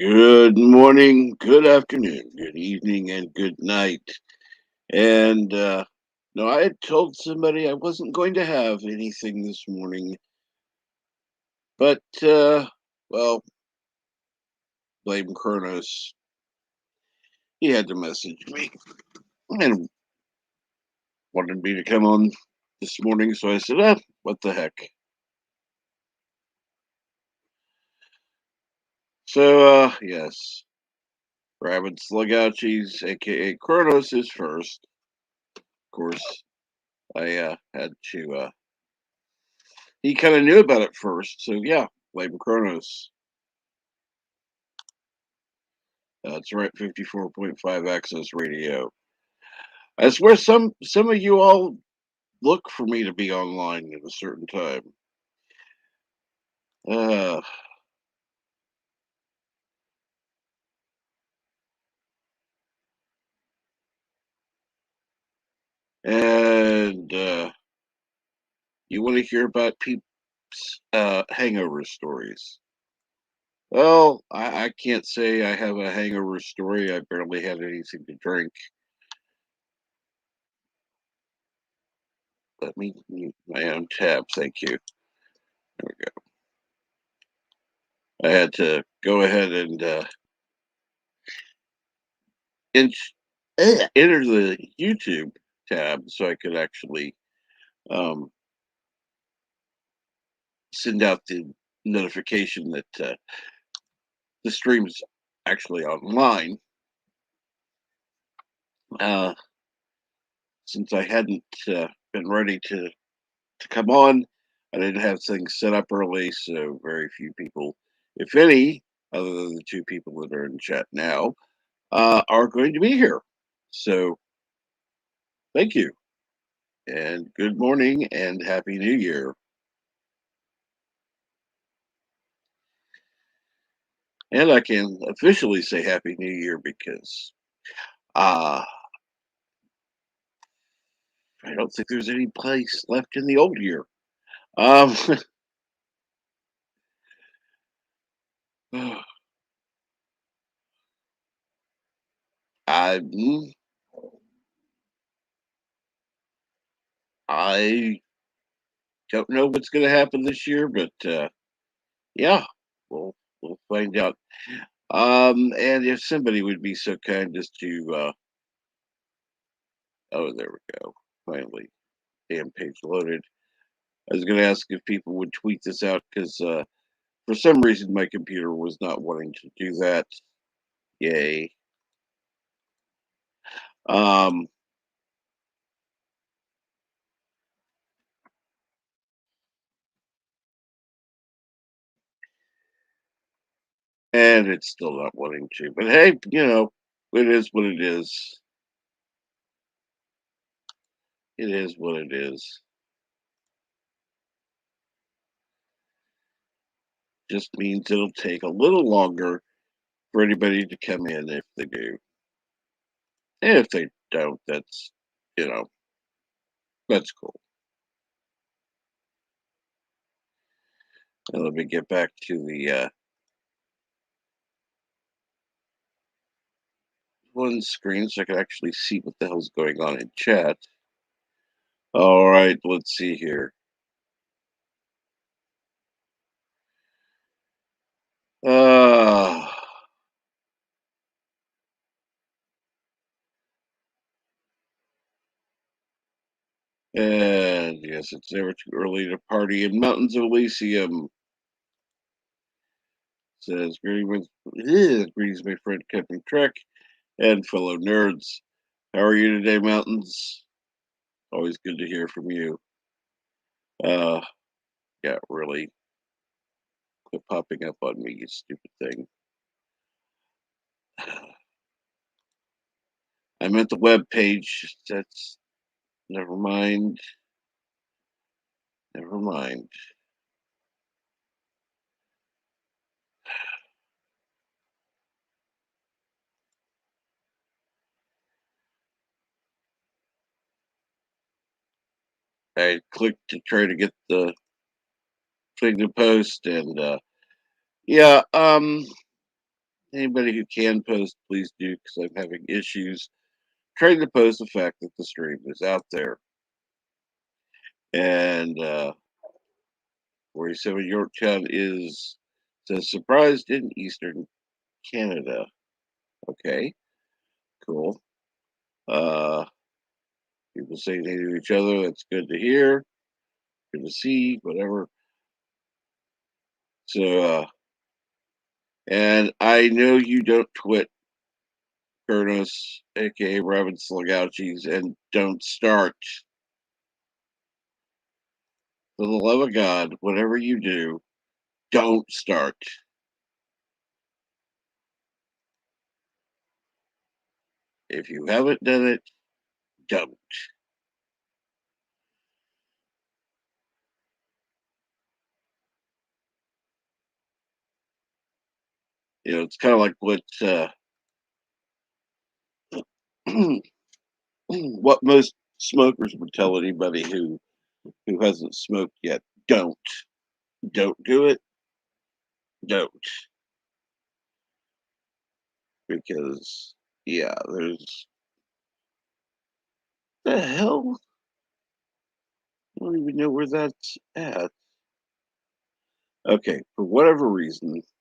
Good morning, good afternoon, good evening, and good night. And no, I had told somebody I wasn't going to have anything this morning, but well, Blame Kronos, he had to message me and wanted me to come on this morning, so I said, what the heck? So, yes, Rabbit Slugouchies, aka Kronos, is first. Of course, I had to he kind of knew about it first, so yeah, Blame Kronos. That's right, 54.5 Access Radio. I swear some of you all look for me to be online at a certain time. Uh, and you want to hear about people's hangover stories. Well, I can't say I have a hangover story. I barely had anything to drink. Let me mute my own tab. Thank you. There we go. I had to go ahead and enter the YouTube tab so I could actually um, send out the notification that the stream's actually online. Uh, since I hadn't been ready to come on, I didn't have things set up early, so very few people, if any, other than the two people that are in chat now, are going to be here. So thank you, and good morning, and happy New Year. And I can officially say Happy New Year because uh, I don't think there's any place left in the old year. Um, I I don't know what's going to happen this year, but yeah, we'll we'll find out. And if somebody would be so kind as to oh, there we go. Finally, damn page loaded. I was going to ask if people would tweet this out because for some reason my computer was not wanting to do that. Yay. Um, and it's still not wanting to. But hey, it is what it is. It is what it is. Just means it'll take a little longer for anybody to come in if they do. And if they don't, you know, that's cool. And let me get back to the one screen so I can actually see what the hell's going on in chat. All right, let's see here. Uh, and yes, it's never too early to party in Mountains of Elysium. Says greetings, my friend Captain Trek and fellow nerds. How are you today, Mountains? Always good to hear from you. Uh, yeah, really. Quit popping up on me, you stupid thing. I meant the web page. That's never mind. Never mind. I clicked to try to get the thing to post, and yeah, Anybody who can post, please do, because I'm having issues trying to post the fact that the stream is out there. And 47 Yorktown is says surprised in Eastern Canada. Okay, cool. Uh, People saying hey to each other. That's good to hear. Good to see. Whatever. So, and I know you don't twit Kronos, aka Robin Slagouchies, and don't start. For the love of God, whatever you do, don't start. If you haven't done it, don't. You know, it's kind of like what most smokers would tell anybody who hasn't smoked yet. Don't do it. Don't, because yeah, there's the hell. I don't even know where that's at. Okay, for whatever reason, it's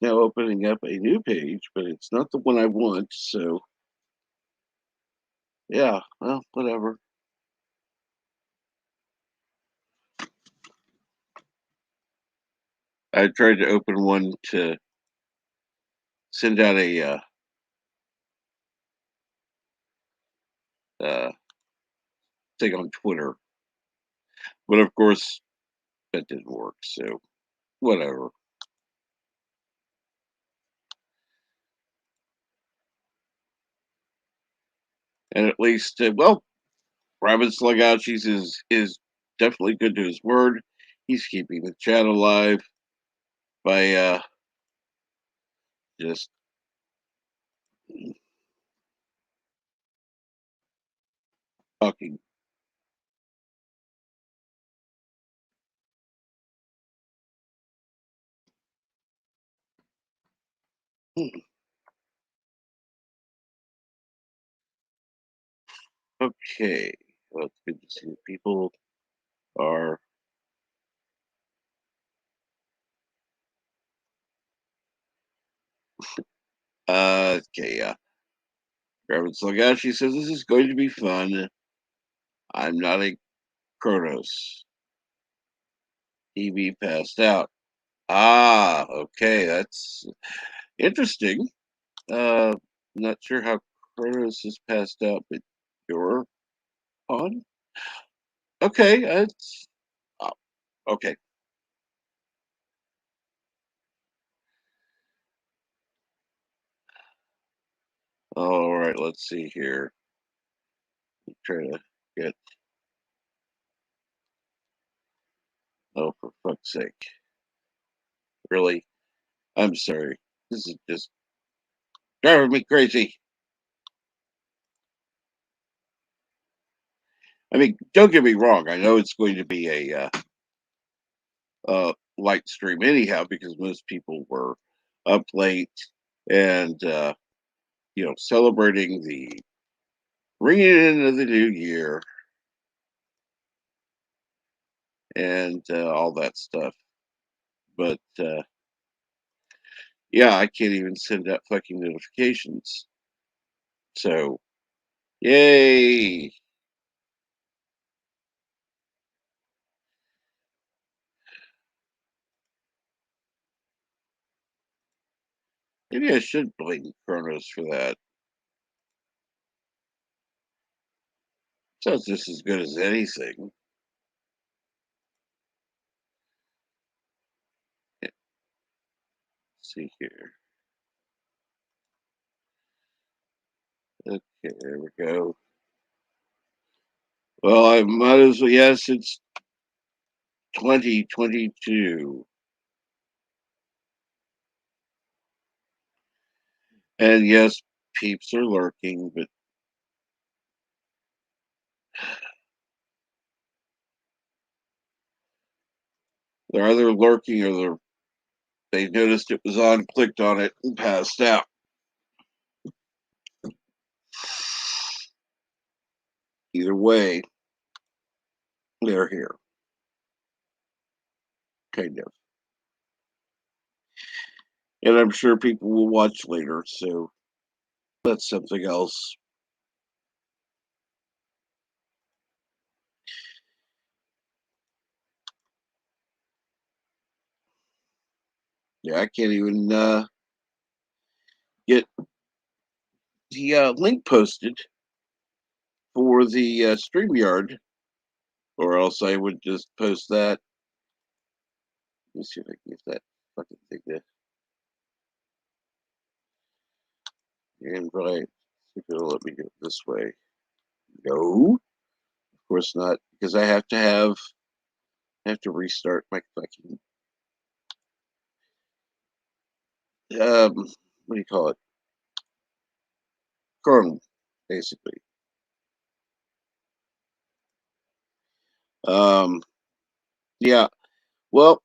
now opening up a new page, but it's not the one I want. So yeah, well, whatever. I tried to open one to send out a uh, thing on Twitter, but of course that didn't work. So whatever. And at least, well, Robin Slugouchies is definitely good to his word. He's keeping the chat alive by just talking. Okay, well, it's good to see that people are. Okay, yeah. Robin Slugouchi says this is going to be fun. I'm not a Kronos. TV passed out. Ah, okay, that's interesting. Uh, Not sure how Kronos is passed out, but you're on. Okay, that's oh, okay. All right, let's see here. Try to get. Oh, for fuck's sake! Really? I'm sorry. This is just driving me crazy. I mean, don't get me wrong. I know it's going to be light stream anyhow because most people were up late and celebrating the ringing in of the new year and all that stuff. But yeah, I can't even send out fucking notifications. So yay! Maybe I should blame Kronos for that. Sounds just as good as anything. Let's see here. Okay, there we go. Well, I might as well. Yes, it's 2022. And yes, peeps are lurking, but they're either lurking or they're They noticed it was on, clicked on it, and passed out. Either way, they're here, kind of. And I'm sure people will watch later, so that's something else. Yeah, I can't even get the link posted for the StreamYard, or else I would just post that. Let me see if I can get that fucking thing to invite. See if it'll let me do it this way. No, of course not, because I have to restart my fucking what do you call it? Chrome, basically. Um, yeah. Well,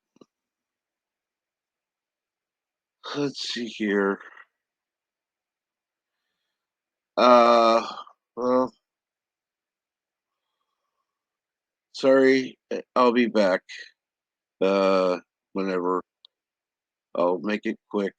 let's see here. Uh, well, sorry, I'll be back. Uh, whenever. I'll make it quick.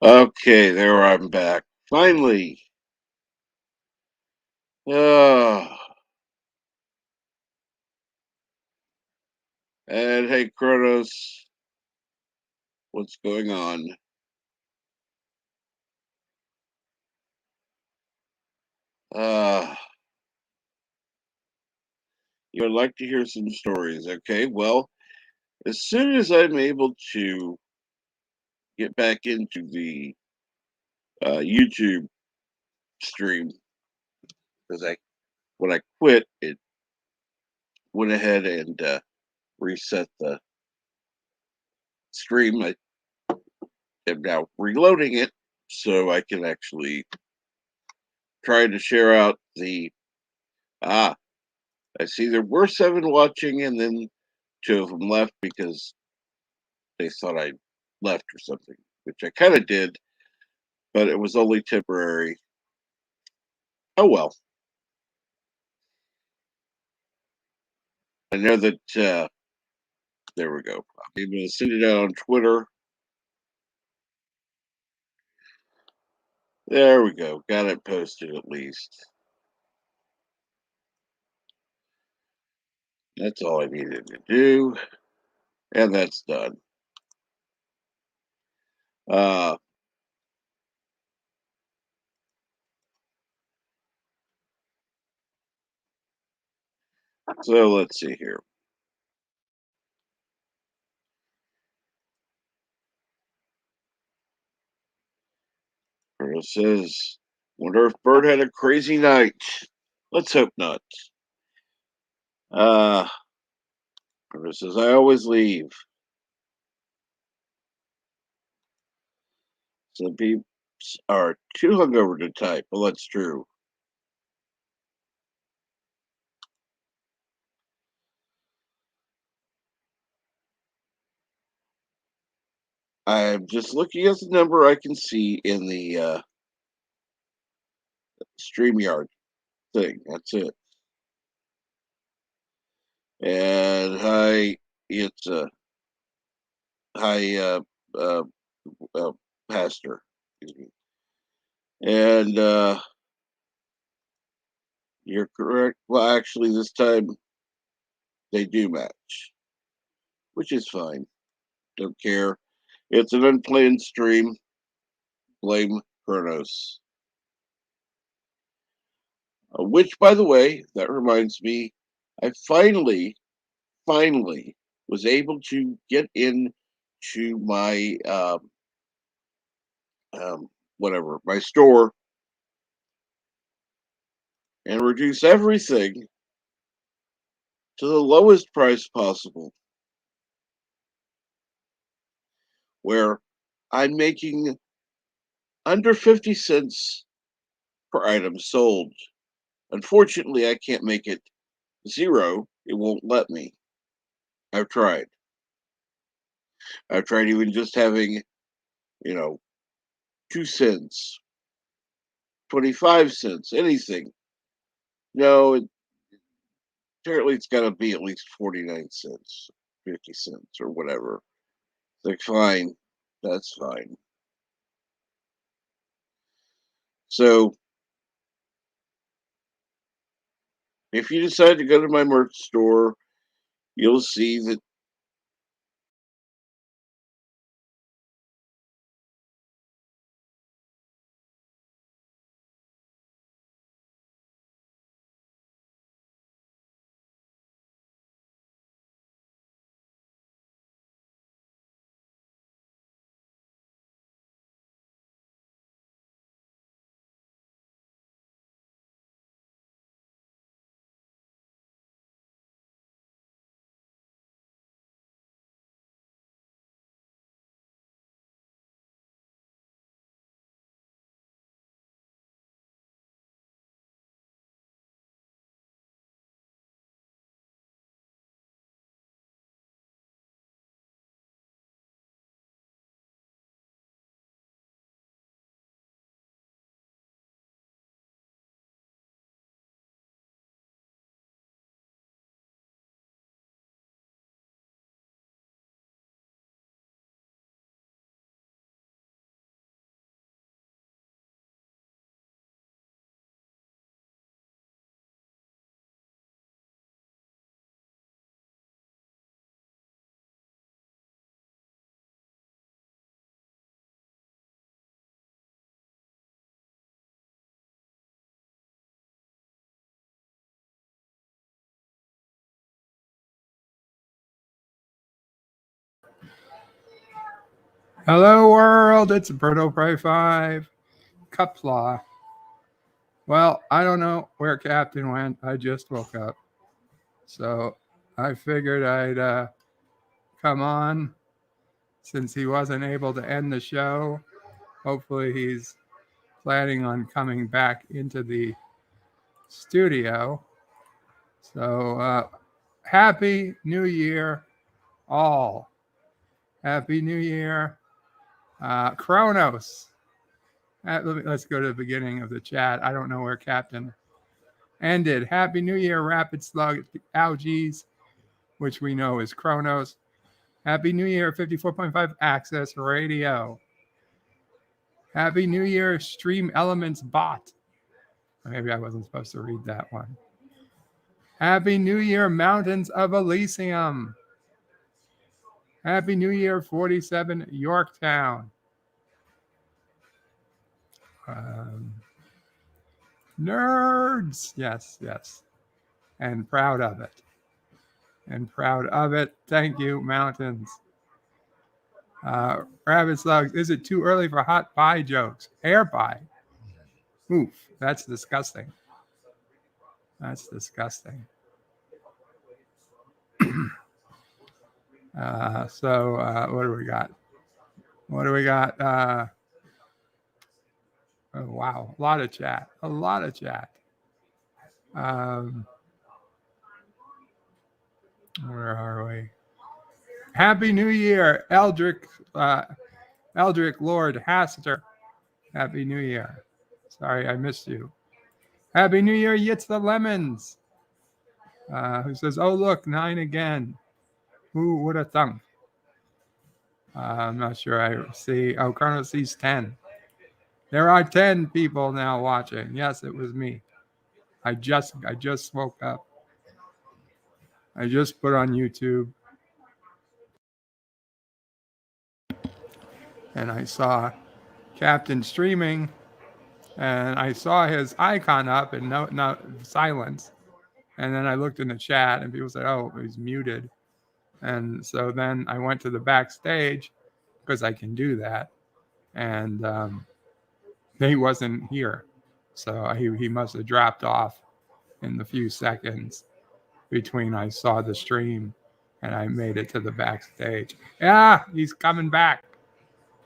Okay, there I'm back. Finally. Uh, and hey, Kronos, what's going on? Uh, you would like to hear some stories, okay? Well, as soon as I'm able to get back into the YouTube stream because when I quit, it went ahead and reset the stream. I am now reloading it so I can actually try to share out the ah. I see there were 7 watching, and then 2 of them left because they thought I left or something, which I kind of did, but it was only temporary. Oh well. I know that there we go. I'm going to send it out on Twitter. There we go. Got it posted at least. That's all I needed to do, and that's done. Uh, so let's see here. Colonel says, "Wonder if Bird had a crazy night." Let's hope not. Colonel says, "I always leave." Some people are too hungover to type. Well, that's true. I'm just looking at the number I can see in the StreamYard thing. That's it. And hi, it's hi, uh, uh, Pastor. Excuse me. And you're correct. Well, actually, this time they do match, which is fine. Don't care. It's an unplanned stream. Blame Kronos. Which, by the way, that reminds me, I finally was able to get in to my um, whatever my store and reduce everything to the lowest price possible, where I'm making under 50 cents per item sold. Unfortunately, I can't make it 0. It won't let me. I've tried. I've tried even just having, you know, 2 cents, 25 cents, anything. No, apparently it's got to be at least 49 cents, 50 cents, or whatever. It's like, fine, that's fine. So if you decide to go to my merch store, you'll see that Hello world, it's Berto Pry 5, Cuplaw. Well, I don't know where Captain went. I just woke up. So I figured I'd come on since he wasn't able to end the show. Hopefully, he's planning on coming back into the studio. So, Happy New Year, all. Happy New Year, Kronos. Let's go to the beginning of the chat. I don't know where Captain ended. Happy New Year, Rapid Slug Algaes, which we know is Kronos. Happy New Year, 54.5 Access Radio. Happy New Year, Stream Elements Bot. Maybe I wasn't supposed to read that one. Happy New Year, Mountains of Elysium. Happy New Year, 47 Yorktown. Nerds. Yes, yes. And proud of it. And proud of it. Thank you, Mountains. Rabbit Slugs, is it too early for hot pie jokes? Hair pie. Oof, that's disgusting. That's disgusting. What do we got? What do we got? Oh, wow. A lot of chat. A lot of chat. Where are we? Happy New Year, Eldrick Lord Haster. Happy New Year. Sorry, I missed you. Happy New Year, Yitz the Lemons. Who says, oh, look, 9 again. Who would have thunk? I'm not sure I see. Oh, Kronos sees 10. There are 10 people now watching. Yes, it was me. I just woke up. I just put on YouTube. And I saw Captain streaming. And I saw his icon up and no silence. And then I looked in the chat and people said, oh, he's muted. And so then I went to the backstage because I can do that. And he wasn't here. So he must have dropped off in the few seconds between I saw the stream and I made it to the backstage. Yeah, he's coming back.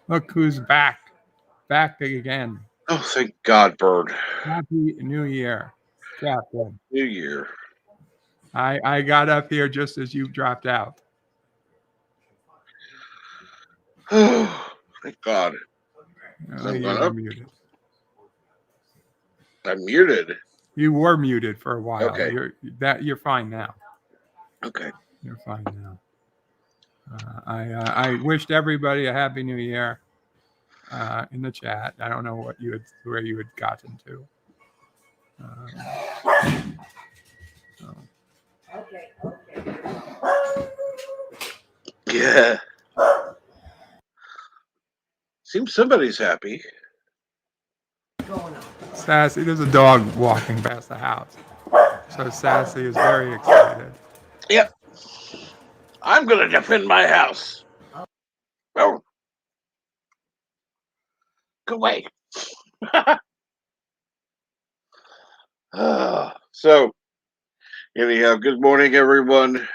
Look who's back. Back again. Oh, thank God, Bird. Happy New Year, Captain. New Year. I got up here just as you dropped out. Oh, thank God. You were muted. I'm muted. You were muted for a while. Okay. You're fine now. Okay. You're fine now. I wished everybody a happy New Year in the chat. I don't know where you had gotten to. Okay. Yeah. Seems somebody's happy. Going on. Sassy, there's a dog walking past the house. So Sassy is very excited. Yep. I'm going to defend my house. Oh. Go away. So, anyhow, good morning, everyone.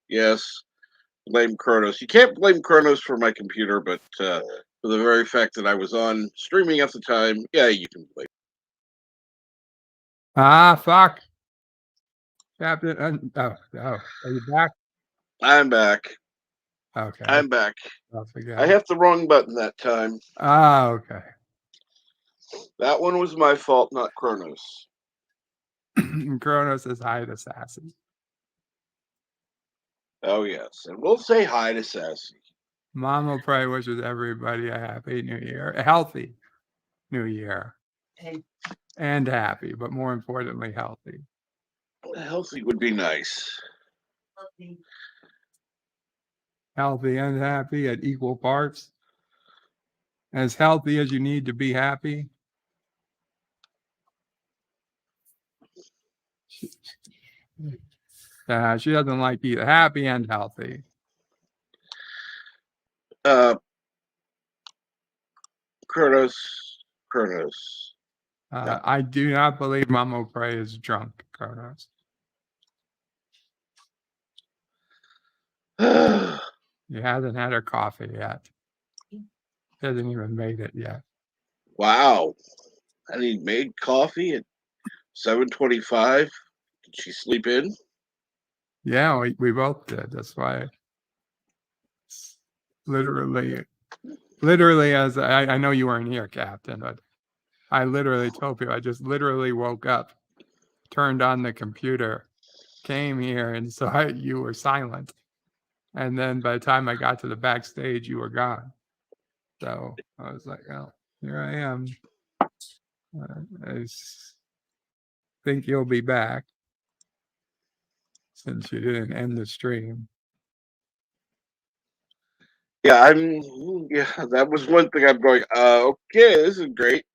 Yes, blame Kronos. You can't blame Kronos for my computer, but for the very fact that I was on streaming at the time, yeah, you can blame. Fuck. Captain, are you back? I'm back. Okay. I'm back. I hit the wrong button that time. Okay. That one was my fault, not Kronos. Kronos says hi to Sassy. Oh, yes. And we'll say hi to Sassy. Mama Pray wishes everybody a happy New Year, a healthy New Year. And happy, but more importantly, healthy. Healthy would be nice. Healthy and happy at equal parts. As healthy as you need to be happy. She doesn't like either happy and healthy. Kronos. Yeah. I do not believe Mamo Prey is drunk, Kronos. He hasn't had her coffee yet. He hasn't even made it yet. Wow. And he made coffee at 7:25. Did she sleep in? Yeah, we both did. That's why. Literally, as I know you weren't here, Captain, but I literally told people I just literally woke up, turned on the computer, came here, and saw you were silent. And then by the time I got to the backstage, you were gone. So I was like, oh, here I am. I think you'll be back since you didn't end the stream. Yeah, that was one thing I'm going, okay, this is great.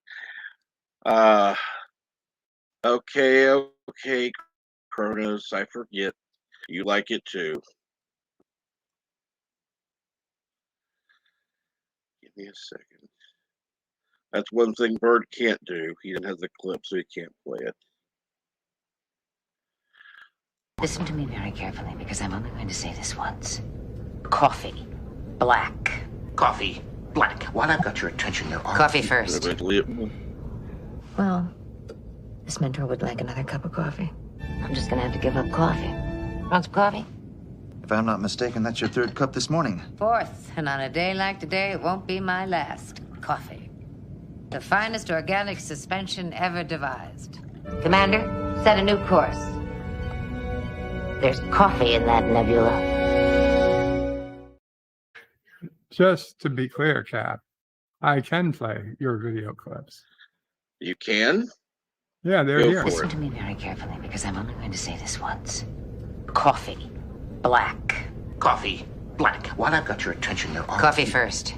Okay, Kronos, I forget. You like it too. Give me a second. That's one thing Bird can't do. He doesn't have the clip, so he can't play it. Listen to me very carefully, because I'm only going to say this once. Coffee. Black. Coffee. Black. While I've got your attention, there are... Coffee first. Well, this mentor would like another cup of coffee. I'm just gonna have to give up coffee. Want some coffee? If I'm not mistaken, that's your third cup this morning. Fourth, and on a day like today, it won't be my last. Coffee. The finest organic suspension ever devised. Commander, set a new course. There's coffee in that nebula. Just to be clear, Cap, I can play your video clips. You can? Yeah, they're Go here. for Listen to me very carefully, because I'm only going to say this once. Coffee. Black. Coffee. Black. While I've got your attention, there are... Coffee first.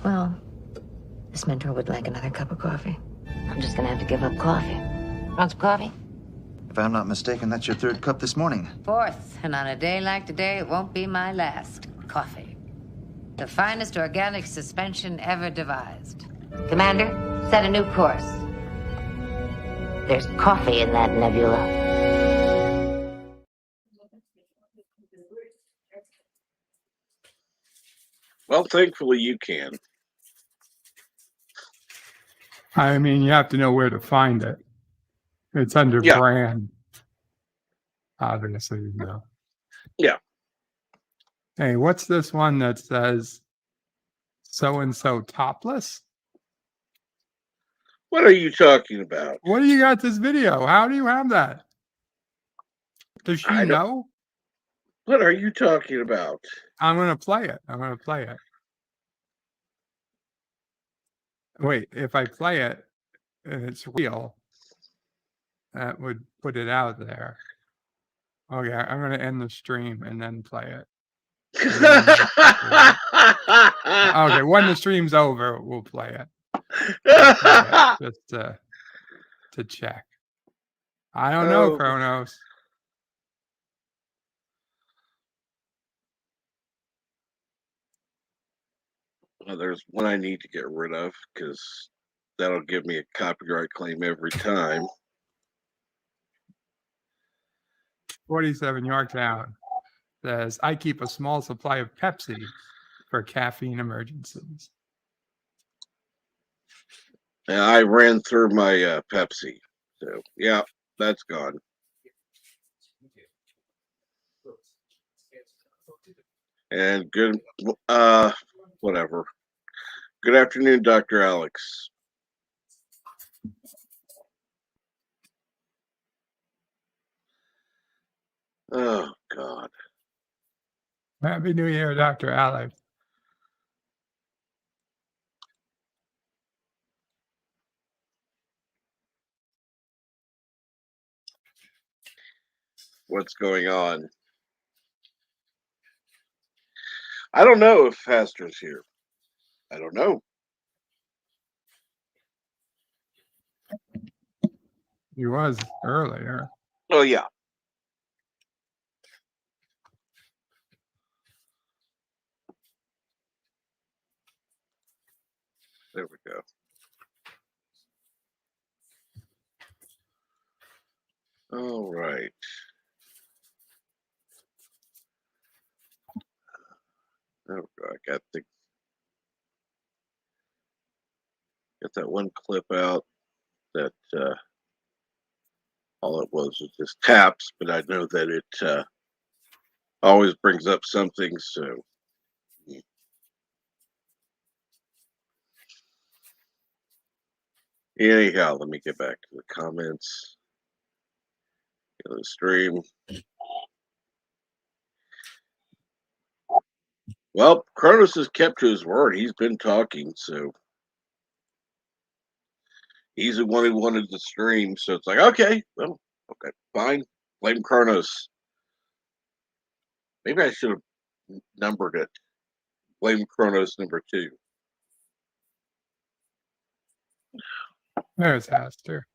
Well, this mentor would like another cup of coffee. I'm just gonna have to give up coffee. Want some coffee? If I'm not mistaken, that's your third cup this morning. Fourth, and on a day like today, it won't be my last. Coffee. The finest organic suspension ever devised. Commander, set a new course. There's coffee in that nebula. Well, thankfully you can. I mean, you have to know where to find it. It's under brand, obviously, you know. Yeah. Hey, what's this one that says so-and-so topless? What are you talking about? What do you got this video? How do you have that? Does she know? What are you talking about? I'm going to play it. Wait, if I play it and it's real, that would put it out there. Oh, yeah, I'm going to end the stream and then play it. Okay, when the stream's over, we'll play it. Just to check. I don't know, Kronos. Well, there's one I need to get rid of because that'll give me a copyright claim every time. 47 Yorktown says, I keep a small supply of Pepsi for caffeine emergencies. And I ran through my Pepsi. So, yeah, that's gone. And good, whatever. Good afternoon, Dr. Alex. Oh, God. Happy New Year, Dr. Alex. What's going on? I don't know if Faster's here. I don't know. He was earlier. Oh, yeah. There we go. All right. Oh, I got that one clip out that all it was just taps, but I know that it always brings up something. So anyhow, let me get back to the comments. Go to the stream. Well, Kronos has kept to his word. He's been talking, so he's the one who wanted to stream. So it's like, okay, well, okay, fine. Blame Kronos. Maybe I should have numbered it. Blame Kronos #2. There's Aster.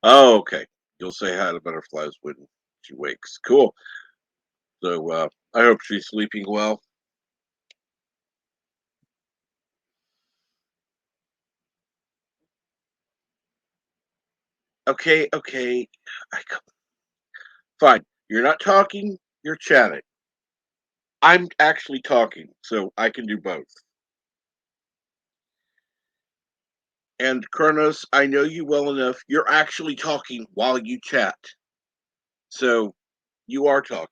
Oh, okay. You'll say hi to butterflies when she wakes. Cool. So I hope she's sleeping well. Okay. Fine. You're not talking. You're chatting. I'm actually talking, so I can do both. And Kronos, I know you well enough. You're actually talking while you chat. So you are talking.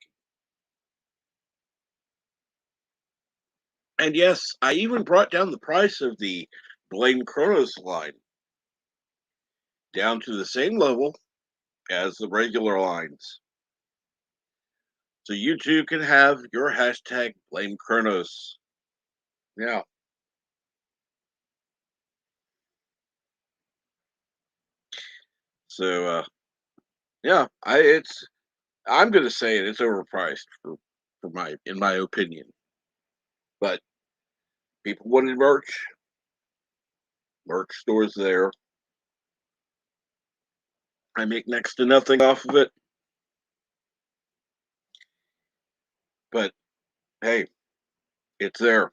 And yes, I even brought down the price of the Blame Kronos line down to the same level as the regular lines. So you too can have your hashtag Blame Kronos. Yeah. So yeah, I'm gonna say it's overpriced for in my opinion. But people wanted merch stores there. I make next to nothing off of it. But hey, it's there.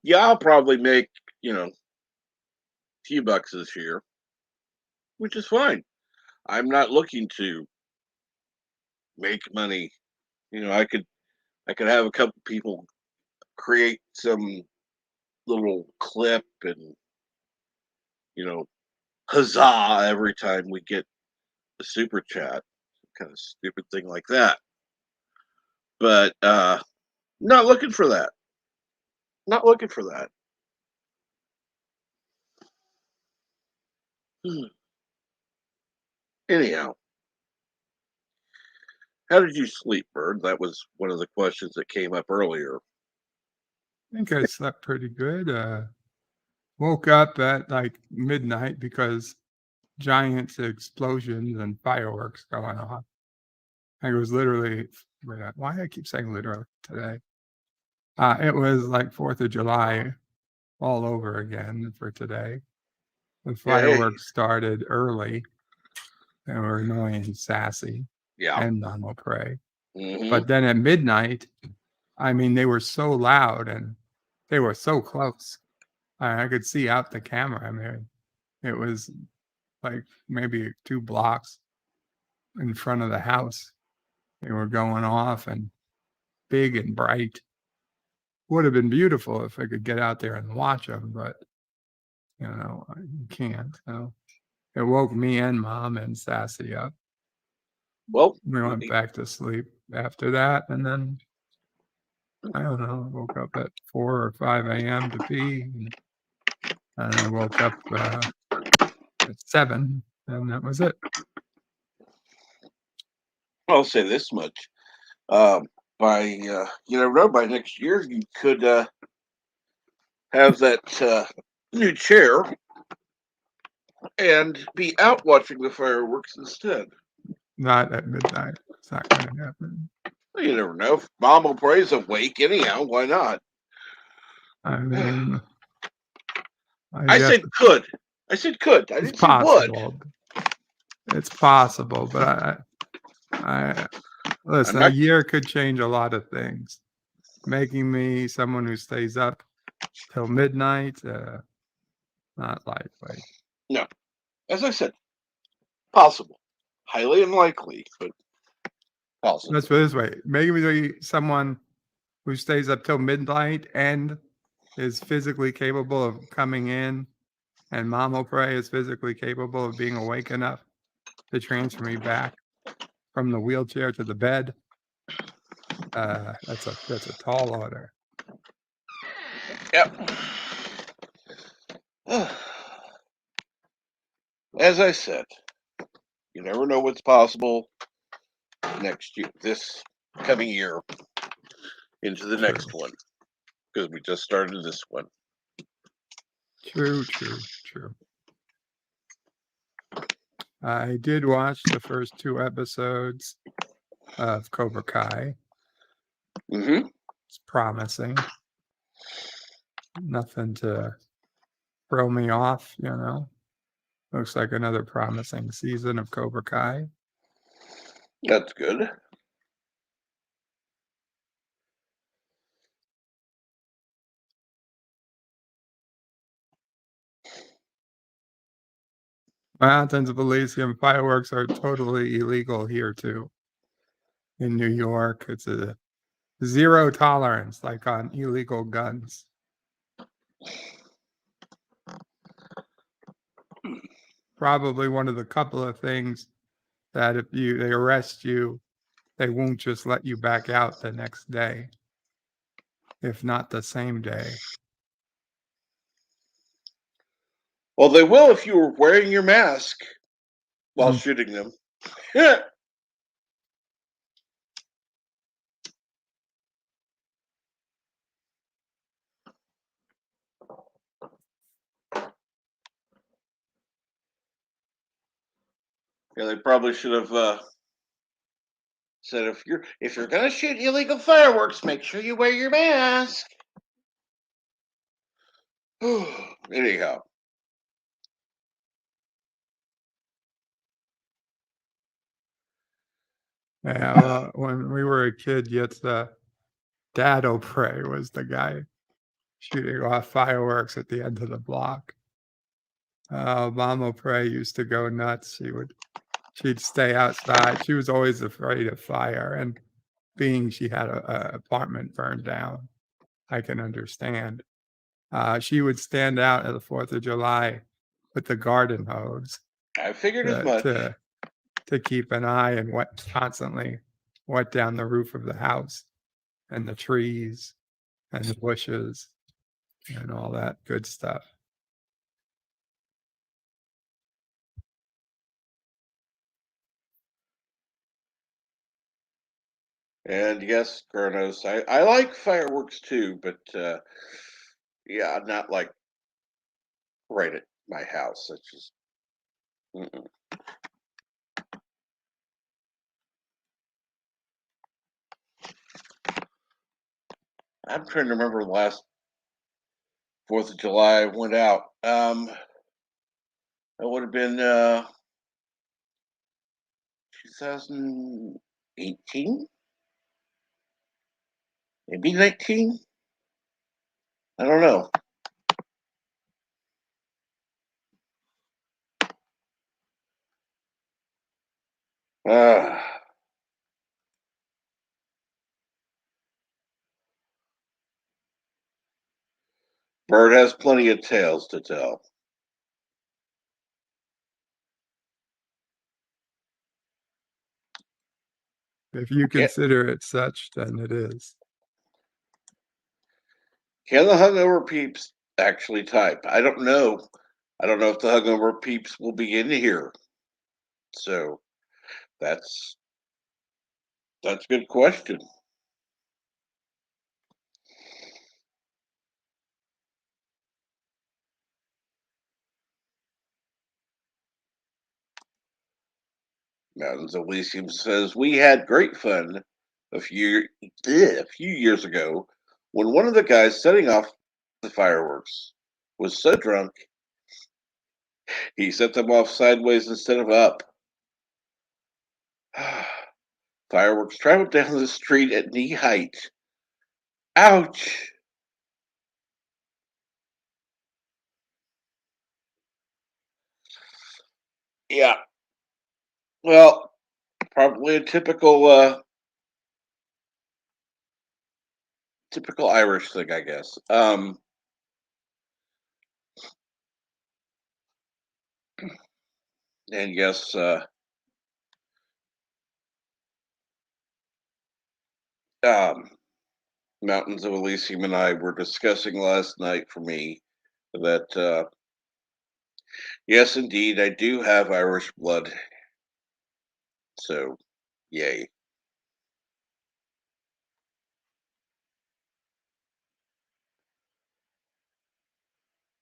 Yeah, I'll probably make, a few bucks this year, which is fine. I'm not looking to make money. I could have a couple people create some little clip and, you know, huzzah every time we get a super chat, kind of stupid thing like that. But not looking for that. Not looking for that. Anyhow, how did you sleep, Bird? That was one of the questions that came up earlier. I think I slept pretty good. Woke up at like midnight because giant explosions and fireworks going off. It was literally, why I keep saying literally today. It was like 4th of July all over again for today. The fireworks started early. They were annoying and sassy. Yeah. And Donald Prey. Mm-hmm. But then at midnight, I mean, they were so loud and they were so close. I could see out the camera. I mean, it was like maybe 2 blocks in front of the house. They were going off and big and bright. Would have been beautiful if I could get out there and watch them, but you can't. So it woke me and Mom and Sassy up. Well, we went back to sleep after that, and then I don't know. Woke up at 4 or 5 a.m. to pee, and I woke up at 7, and that was it. I'll say this much: by by next year, you could have that new chair and be out watching the fireworks instead. Not at midnight. It's not going to happen. Well, you never know. If Mom will praise awake anyhow. Why not? I mean, I guess said could. I said could. I it's didn't say would. possible. It's possible, but I listen. I'm A not. year could change a lot of things. Making me someone who stays up till midnight, not likely. No, as I said, possible. Highly unlikely, but possible. Let's put it this way: making me someone who stays up till midnight and is physically capable of coming in, and Mama Pray is physically capable of being awake enough to transfer me back from the wheelchair to the bed. That's a tall order. Yep. As I said, you never know what's possible next year, this coming year, into the next one, because we just started this one. True. I did watch the first 2 episodes of Cobra Kai. Mm-hmm. It's promising. Nothing to throw me off, Looks like another promising season of Cobra Kai. That's good. Mountains of Elysium fireworks are totally illegal here too. In New York, it's a 0 tolerance, like on illegal guns. Probably one of the couple of things that if they arrest you, they won't just let you back out the next day, if not the same day. Well, they will if you were wearing your mask while shooting them. Yeah. Yeah, they probably should have said if you're gonna shoot illegal fireworks, make sure you wear your mask. Anyhow. Yeah, well, when we were a kid, yet Dad O'Prey was the guy shooting off fireworks at the end of the block. Mom O'Prey used to go nuts. She'd stay outside. She was always afraid of fire, and being she had a apartment burned down, I can understand. She would stand out at the 4th of July with the garden hose I figured as much. to keep an eye and constantly wet down the roof of the house and the trees and the bushes and all that good stuff. And yes, Kronos, I like fireworks too, but yeah, not like right at my house. That's just. Mm-mm. I'm trying to remember the last 4th of July I went out. That would have been 2018, maybe 19. I don't know. Bird has plenty of tales to tell. If you consider it such, then it is. Can the hungover peeps actually type? I don't know. I don't know if the hungover peeps will be in here. So that's a good question. Mountains of Elysium says we had great fun a few years ago when one of the guys setting off the fireworks, was so drunk he set them off sideways instead of up. Fireworks traveled down the street at knee height. Ouch! Yeah, well, probably a typical Irish thing, I guess. And yes, um, Mountains of Elysium and I were discussing last night for me that yes, indeed, I do have Irish blood. So, yay.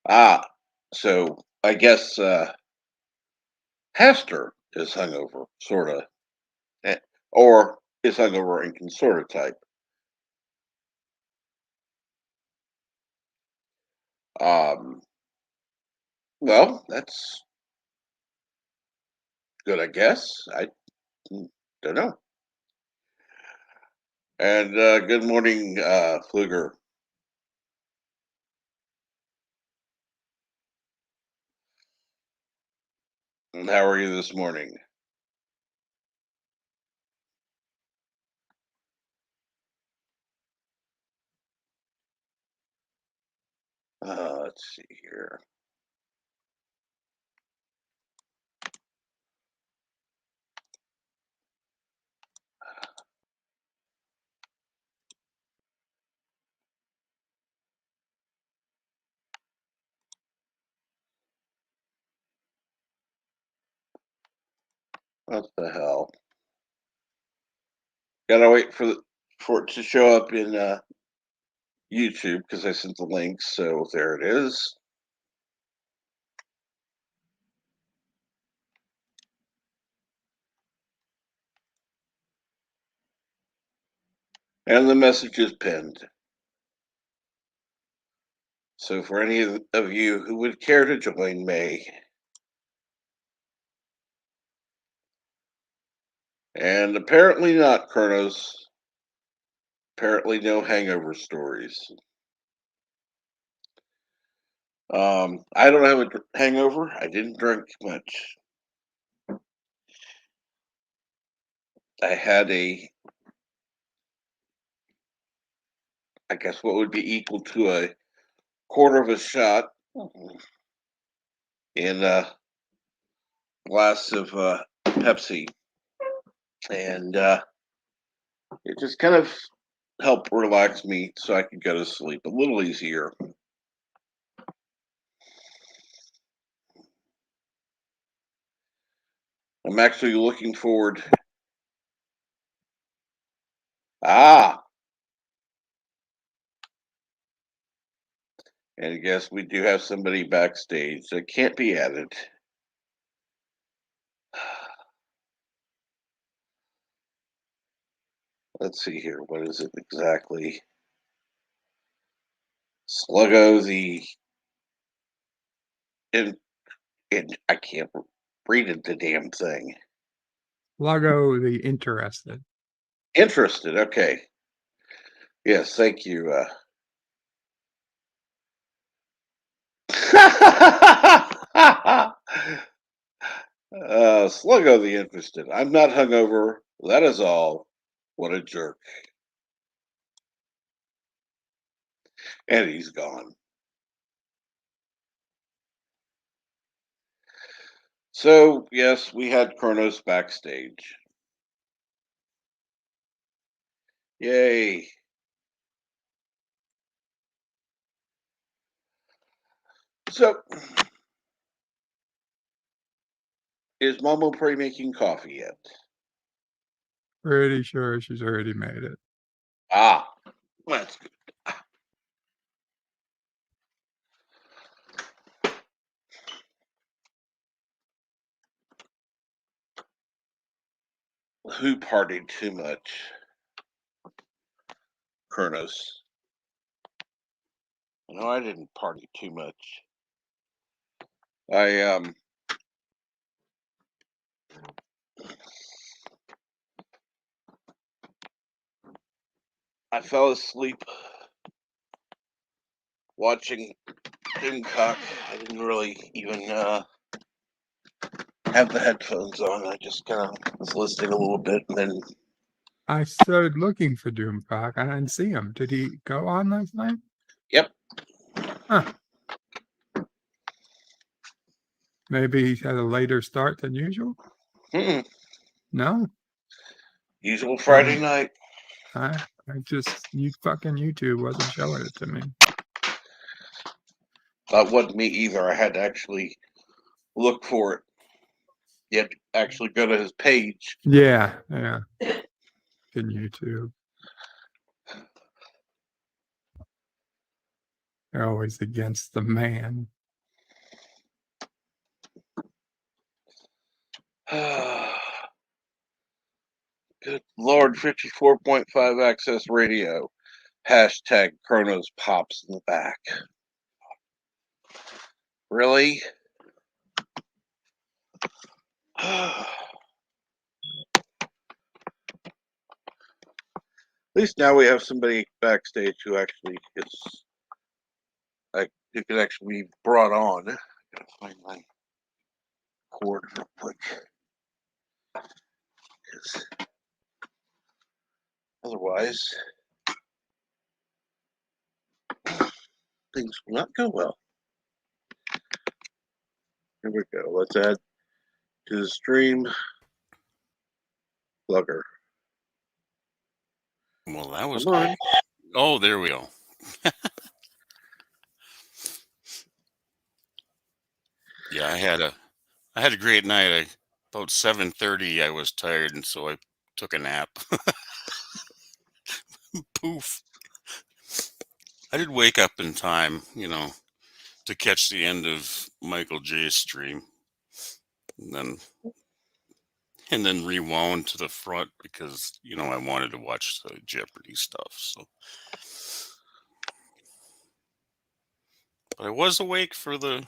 Ah, so I guess Hester is hungover, sort of, or is hungover and can sort of type. Um, well, that's good, I guess. I don't know. And good morning, Fluger. And how are you this morning? Let's see here. What the hell? Gotta wait for it to show up in YouTube because I sent the link. So there it is. And the message is pinned. So for any of you who would care to join May, and apparently not Kronos, apparently no hangover stories. I don't have a hangover. I didn't drink much. I had I guess what would be equal to a quarter of a shot in a glass of Pepsi, and it just kind of helped relax me so I could go to sleep a little easier. I'm actually looking forward. Ah, and I guess we do have somebody backstage that can't be added. Let's see here. What is it exactly? Sluggo the and I can't read it, the damn thing. Luggo the Interested. Interested. Okay. Yes, thank you. Sluggo the Interested. I'm not hungover. That is all. What a jerk. And he's gone. So, yes, we had Kronos backstage. Yay. So, is Momo Prey making coffee yet? Pretty sure she's already made it. Ah, that's good. Who partied too much? Kronos. No, I didn't party too much. I fell asleep watching Doomcock. I didn't really even have the headphones on. I just kind of was listening a little bit, and then I started looking for Doomcock. I didn't see him. Did he go on last night? yep. Huh. Maybe he had a later start than usual? Mm-mm. No? Usual Friday night. I you fucking YouTube wasn't showing it to me. That wasn't me either. I had to actually look for it. You had to actually go to his page. Yeah. In YouTube. They're always against the man. Good Lord, 54.5 Access Radio. Hashtag Kronos pops in the back. Really? At least now we have somebody backstage who actually is like who can actually be brought on. I gotta find my cord real quick. Because otherwise things will not go well. Here we go. Let's add to the stream plugger. Well, that was Come on. Oh, there we go. Yeah, I had a great night. About 7:30 I was tired, and so I took a nap. Poof. I did wake up in time, to catch the end of Michael J's stream. And then rewound to the front because, I wanted to watch the Jeopardy stuff. So but I was awake for the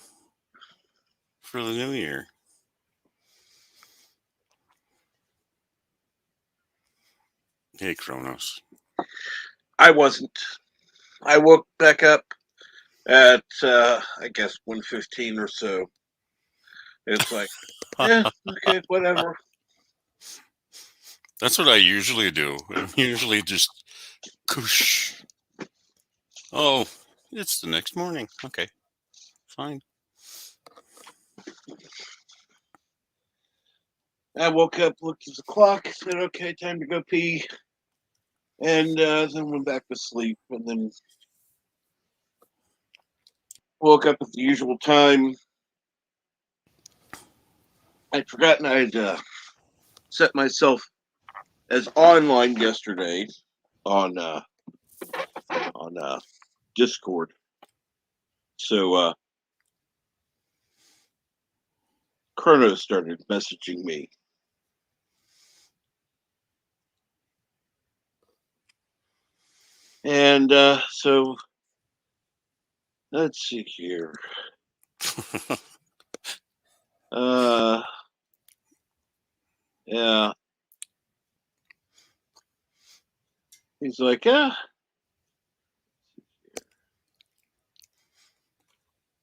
new year. Hey, Kronos. I wasn't. I woke back up at I guess 1:15 or so. It's like, yeah, okay, whatever. That's what I usually do. I usually just koosh. Oh, it's the next morning. Okay, fine. I woke up, looked at the clock, said, okay, time to go pee, and then went back to sleep, and then woke up at the usual time. I'd forgotten I'd set myself as online yesterday on Discord. So Kronos started messaging me. And so let's see here. Yeah. He's like, yeah.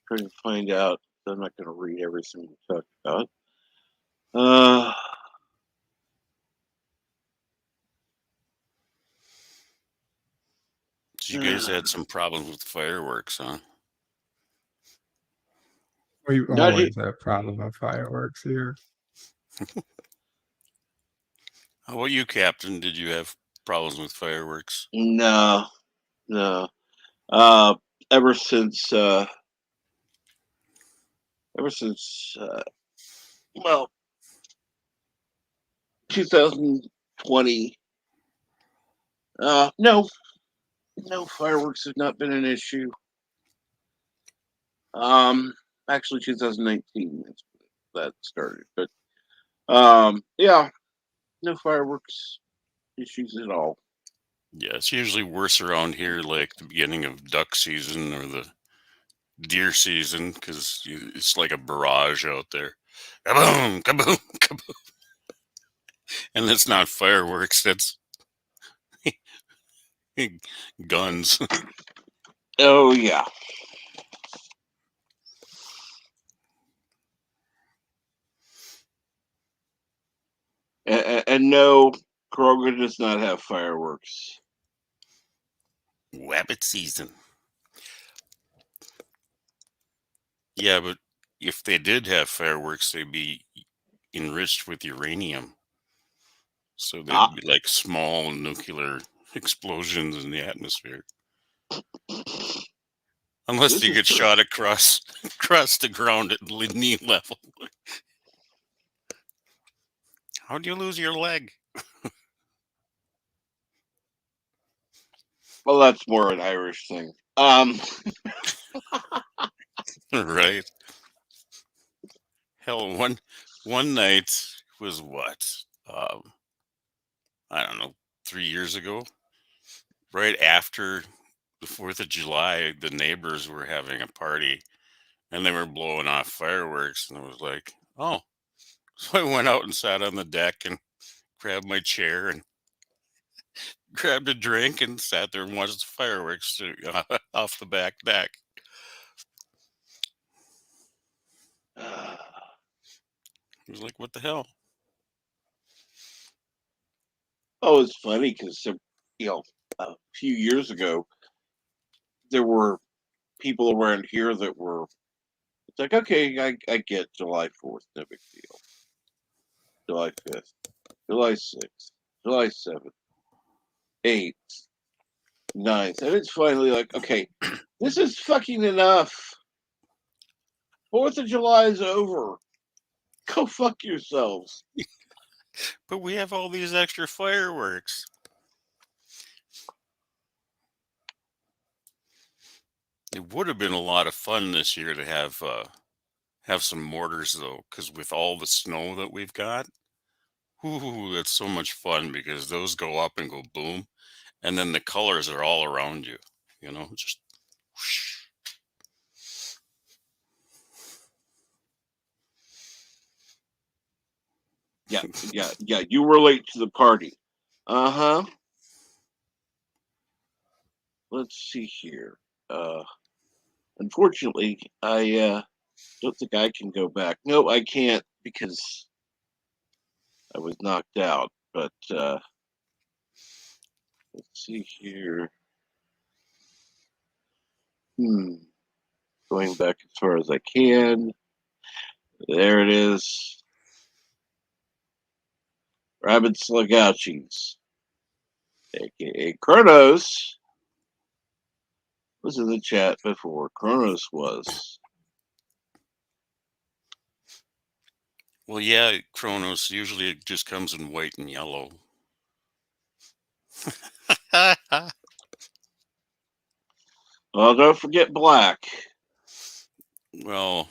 Trying to find out. I'm not going to read everything we talked about. You guys had some problems with fireworks, huh? We Not always have problem with fireworks here. How about you, Captain? Did you have problems with fireworks? No. Ever since well, 2020. No, fireworks have not been an issue. Actually, 2019 that started, but yeah, no fireworks issues at all. Yeah, it's usually worse around here, like the beginning of duck season or the deer season, because it's like a barrage out there. Kaboom, kaboom, kaboom. And it's not fireworks, that's guns. Oh yeah. And no, Kroger does not have fireworks. Wabbit season. Yeah, but if they did have fireworks, they'd be enriched with uranium. So Ah, they'd be like small nuclear explosions in the atmosphere. Unless this you is get true. shot across the ground at knee level. How'd you lose your leg? Well, that's more an Irish thing. Right. Hell, one night was what? I don't know, 3 years ago. Right after the 4th of July, the neighbors were having a party and they were blowing off fireworks, and I was like, oh. So I went out and sat on the deck and grabbed my chair and grabbed a drink and sat there and watched the fireworks off the back deck. It was like, what the hell? Oh, it's funny because a few years ago there were people around here that were. It's like, okay, I get July 4th, no big deal. July 5th, July 6th, July 7th, 8th, 9th, and it's finally like, okay, this is fucking enough. 4th of July is over. Go fuck yourselves. But we have all these extra fireworks. It would have been a lot of fun this year to have some mortars though, because with all the snow that we've got, ooh, that's so much fun because those go up and go boom, and then the colors are all around you. Just whoosh. Yeah. You were late to the party. Uh huh. Let's see here. Uh, Unfortunately, I don't think I can go back. No, I can't because I was knocked out. But let's see here. Hmm. Going back as far as I can. There it is. Rabid Slugouchies, aka Kronos, was in the chat before. Kronos was. Well, yeah, Kronos. Usually it just comes in white and yellow. Well, don't forget black. Well,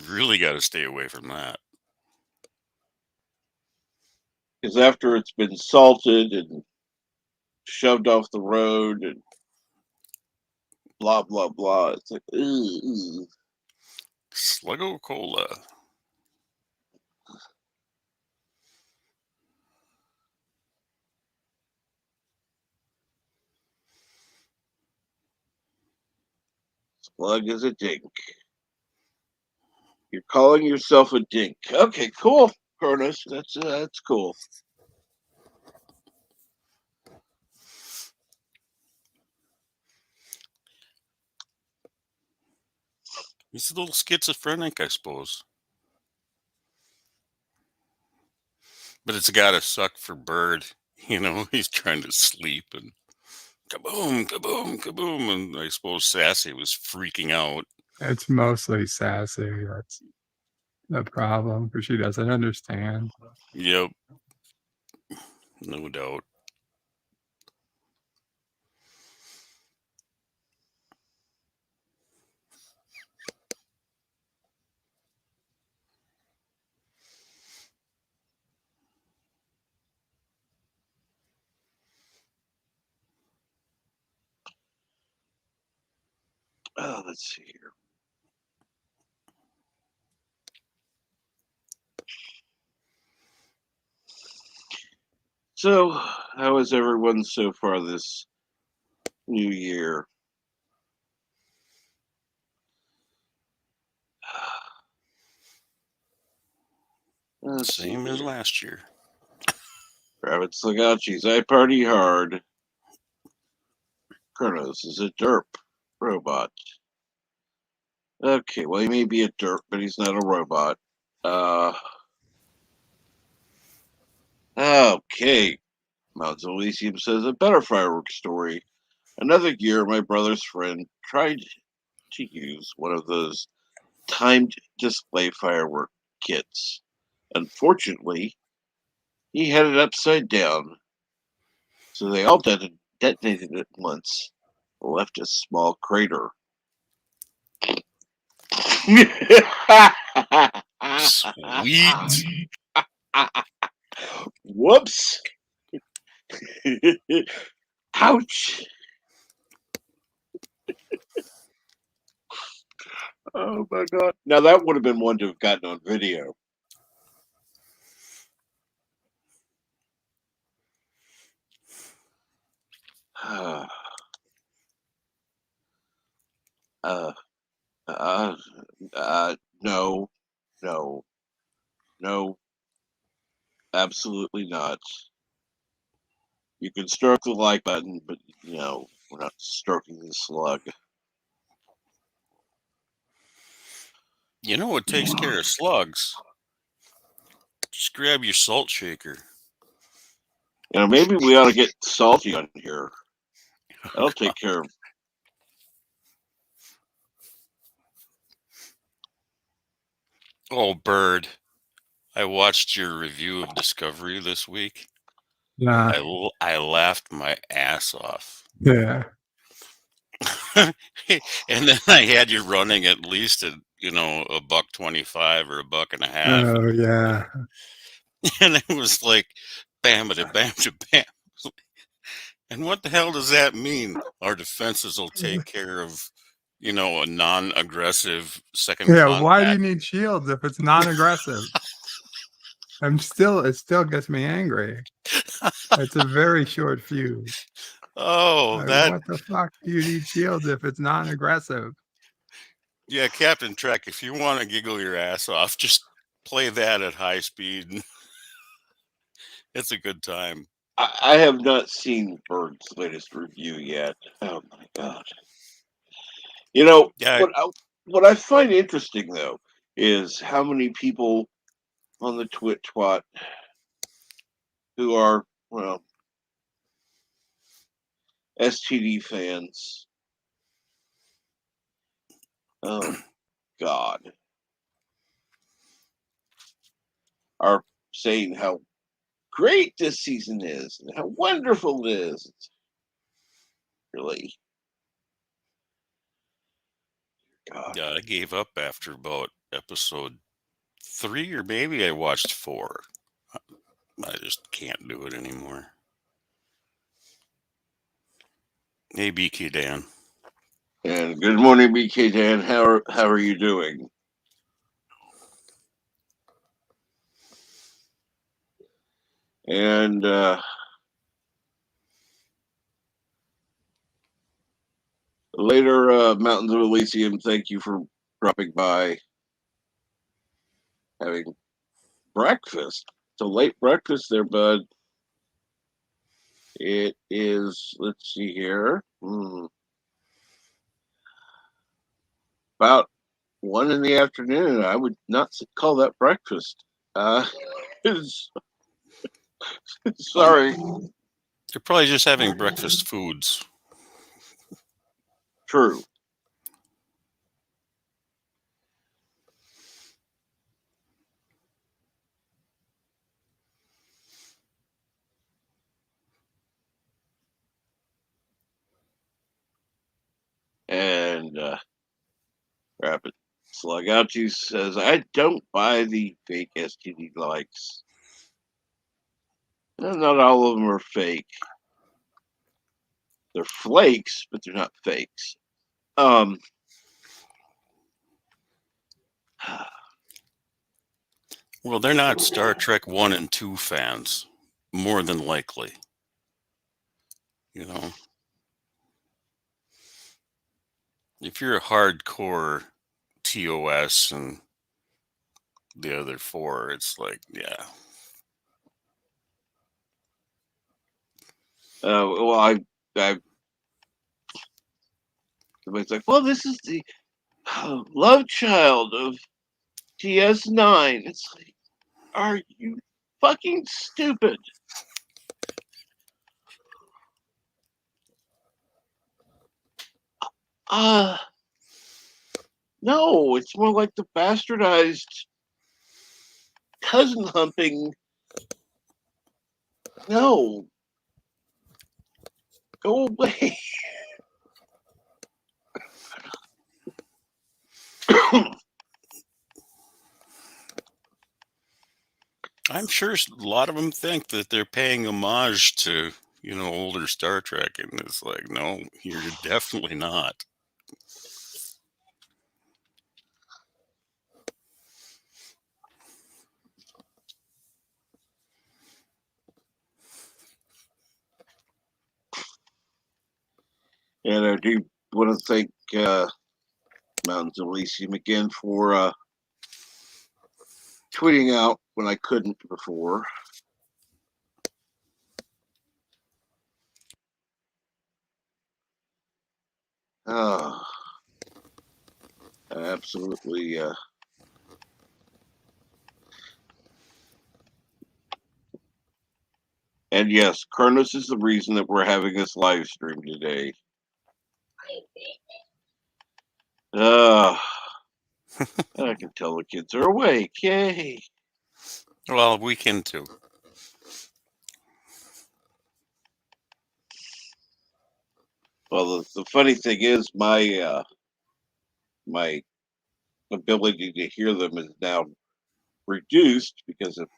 really got to stay away from that. Because after it's been salted and shoved off the road and blah, blah, blah, it's like, ooh. Sluggo Cola. Slug is a dink. You're calling yourself a dink. Okay, cool, Kronos. That's cool. He's a little schizophrenic, I suppose. But it's got to suck for Bird. He's trying to sleep and kaboom, kaboom, kaboom. And I suppose Sassy was freaking out. It's mostly Sassy. That's the problem because she doesn't understand. Yep. No doubt. let's see here. So, how is everyone so far this new year? Let's see Same as here. last year. Rabbits look out, geez, I party hard. Kronos is a derp robot. Okay, well, he may be a derp, but he's not a robot. Okay. Mount Elysium says a better fireworks story. Another year, my brother's friend tried to use one of those timed display firework kits. Unfortunately, he had it upside down, so they all detonated at once, left a small crater. Sweet. Whoops. Ouch. Oh my god. Now that would have been one to have gotten on video. uh, uh, no, no, no, absolutely not. You can stroke the like button, but we're not stroking the slug. You know what takes care of slugs? Just grab your salt shaker. Maybe we ought to get Salty on here. That'll take care of. Oh, Bird. I watched your review of Discovery this week. Yeah. I laughed my ass off. Yeah. And then I had you running at least at $1.25 or $1.50. Oh yeah. And it was like bam bam bam bam. And what the hell does that mean? Our defenses will take care of a non-aggressive second Yeah. Why do you contact. need shields if it's non-aggressive? It still gets me angry. It's a very short fuse. Oh, that What the fuck do you need shields if it's non-aggressive? yeah, Captain Trek. If you want to giggle your ass off, just play that at high speed. It's a good time. I have not seen Bird's latest review yet. Oh my god! Yeah, What I find interesting though is how many people on the twat who are STD fans. Oh God, are saying how great this season is and how wonderful it is. It's really, God. yeah. I gave up after about episode 3, or maybe I watched 4. I just can't do it anymore. Hey, BK Dan. And good morning, BK Dan. How are you doing? And later, Mountains of Elysium, thank you for dropping by, having breakfast. It's a late breakfast there, bud. It is, let's see here, about 1 in the afternoon. I would not call that breakfast. Sorry. You're probably just having breakfast foods. True. And Rapid Slug Out You says, I don't buy the fake STD likes. Not all of them are fake. They're flakes, but they're not fakes. Well, they're not Star Trek 1 and 2 fans, more than likely. You know, if you're a hardcore TOS and the other four, it's like, yeah. Well, somebody's like, well, this is the love child of TS9. It's like, are you fucking stupid? No, it's more like the bastardized cousin humping. No, go away. I'm sure a lot of them think that they're paying homage to, older Star Trek, and it's like, no, you're definitely not. And I do want to thank Mountains Elysium again for tweeting out when I couldn't before. Oh, absolutely. And yes, Kronos is the reason that we're having this live stream today. I can tell the kids are awake. Yay. Well, we can too. Well, the funny thing is, my ability to hear them is now reduced because of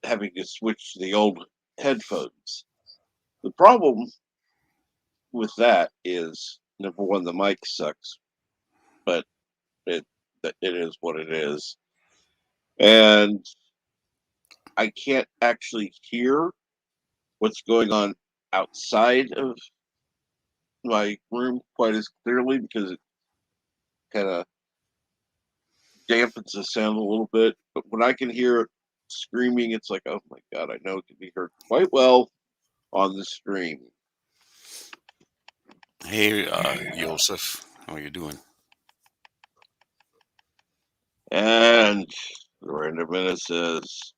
having to switch to the old headphones. The problem with that is, number one, the mic sucks, but it is what it is, and I can't actually hear what's going on outside of my room quite as clearly because it kind of dampens the sound a little bit. But when I can hear it screaming, it's like, oh my god, I know it can be heard quite well on the stream. Hey, Joseph, how are you doing? And the Random Menace says,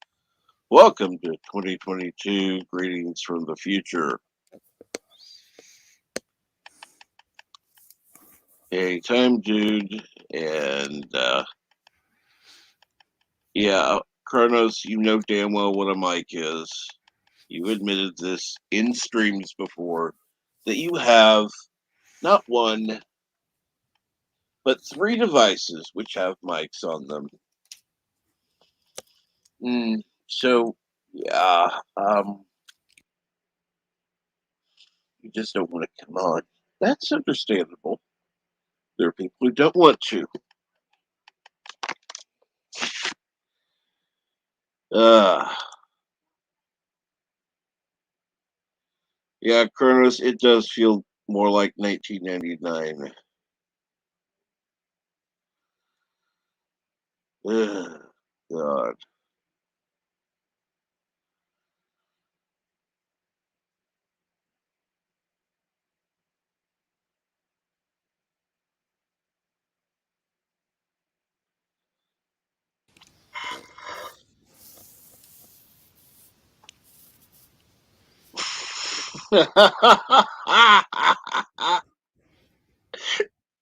welcome to 2022. Greetings from the future. Hey, time, dude. And yeah, Kronos, you know damn well what a mic is. You admitted this in streams before that you have not one, but 3 devices which have mics on them. So, yeah, you just don't want to come on. That's understandable. There are people who don't want to. Yeah, Kronos, it does feel more like 1999. God.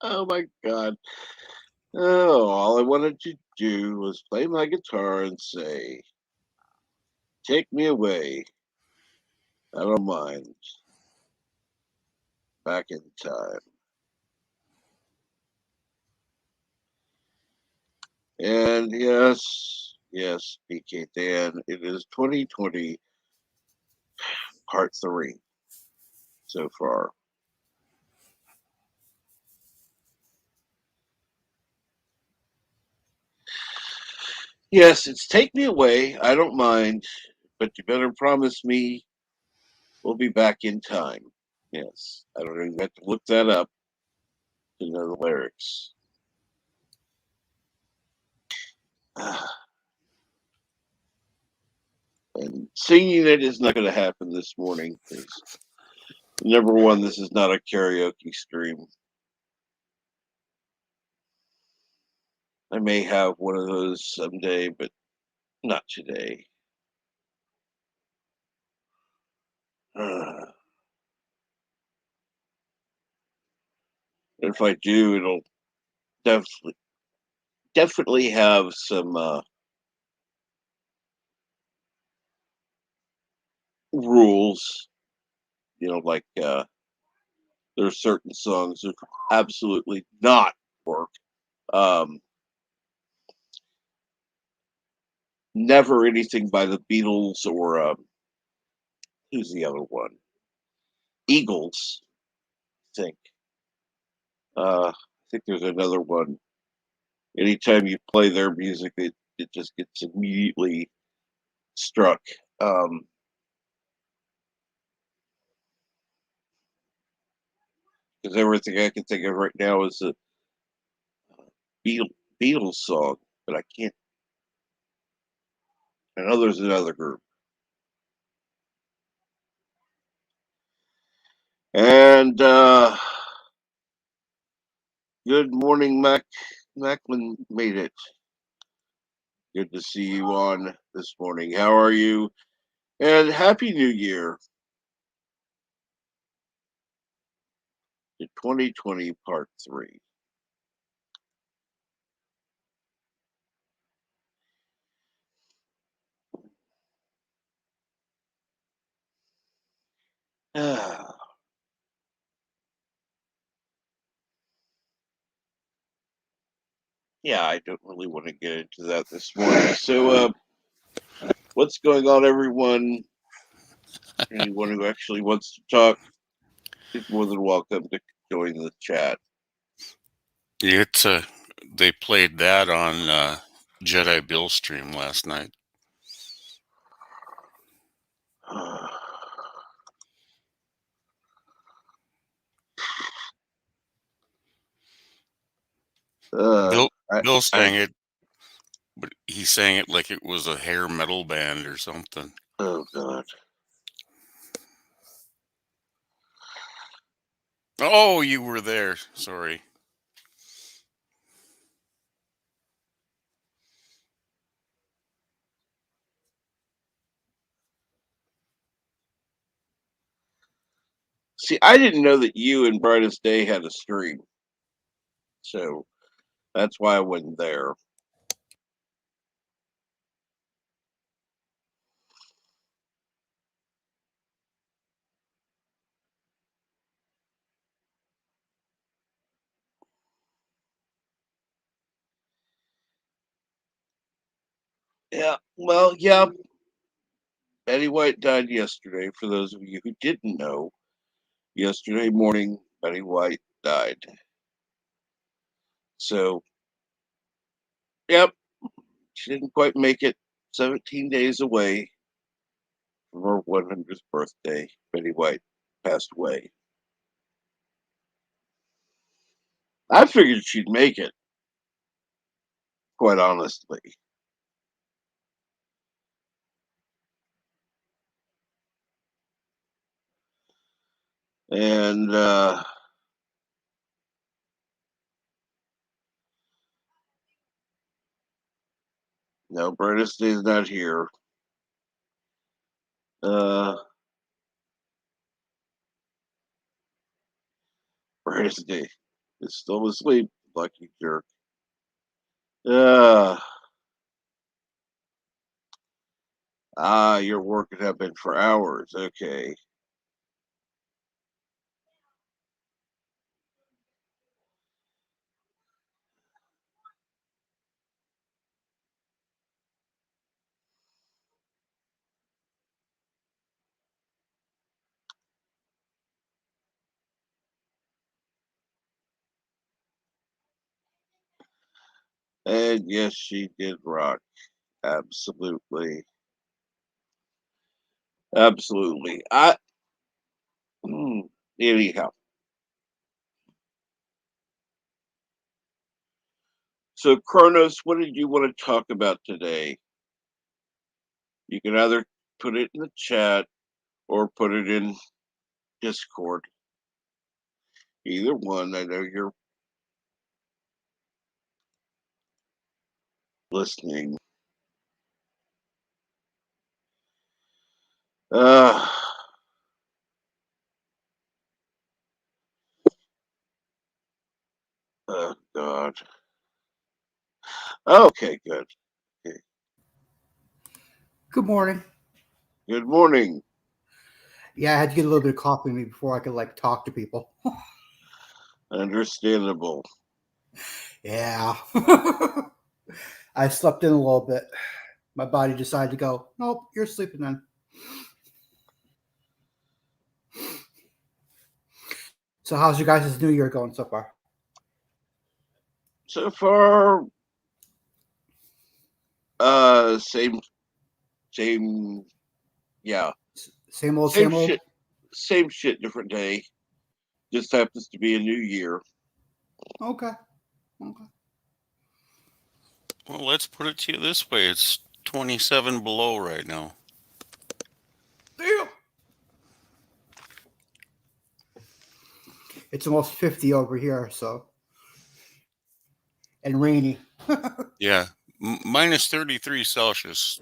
Oh my god. Oh, all I wanted to do was play my guitar and say, take me away. I don't mind. Back in time. And yes, PK Dan, it is 2020, part 3 so far. Yes, it's take me away. I don't mind, but you better promise me we'll be back in time. Yes, I don't even have to look that up to know the lyrics. And singing it is not going to happen this morning because, number one, this is not a karaoke stream. I may have one of those someday, but not today. If I do, it'll definitely have some rules. You know, like there are certain songs that absolutely not work. Um, Never anything by the Beatles or who's the other one? Eagles, I think. I think there's another one. Anytime you play their music, it just gets immediately struck. Um, because everything I can think of right now is a Beatles, Beatles song, but I can't. I know there's another group. And good morning, Macklin made it. Good to see you on this morning. How are you? And Happy New Year to 2020 Part 3. Ah, yeah, I don't really want to get into that this morning. So, what's going on, everyone? Anyone who actually wants to talk is more than welcome to join the chat. It's they played that on Jedi Bill stream last night. Uh, Bill I, Bill I, sang it, but he sang it like it was a hair metal band or something. oh God. Oh, you were there. Sorry. See, I didn't know that you and Brightest Day had a stream, so that's why I wasn't there. Yeah, well, yeah. Betty White died yesterday. For those of you who didn't know, yesterday morning, Betty White died. So, yep, she didn't quite make it. 17 days away from her 100th birthday, Betty White passed away. I figured she'd make it, quite honestly. And no, Brightest Day's not here. Uh, Brightest Day is still asleep, lucky jerk. Uh, you're working up in for hours. Okay. And yes, she did rock. Absolutely. Anyhow. So, Kronos, what did you want to talk about today? You can either put it in the chat or put it in Discord. Either one. I know you're listening. Oh, God. Okay, good. Okay. Good morning. Good morning. Yeah, I had to get a little bit of coffee in me before I could talk to people. Understandable. Yeah. I slept in a little bit. My body decided to go, nope, you're sleeping then. So how's your guys' new year going so far? So far, same, yeah. Same old, Same same old? shit, same shit, different day. Just happens to be a new year. Okay. Well, let's put it to you this way. It's 27 below right now. Damn. It's almost 50 over here, so. And rainy. Yeah, minus 33 Celsius.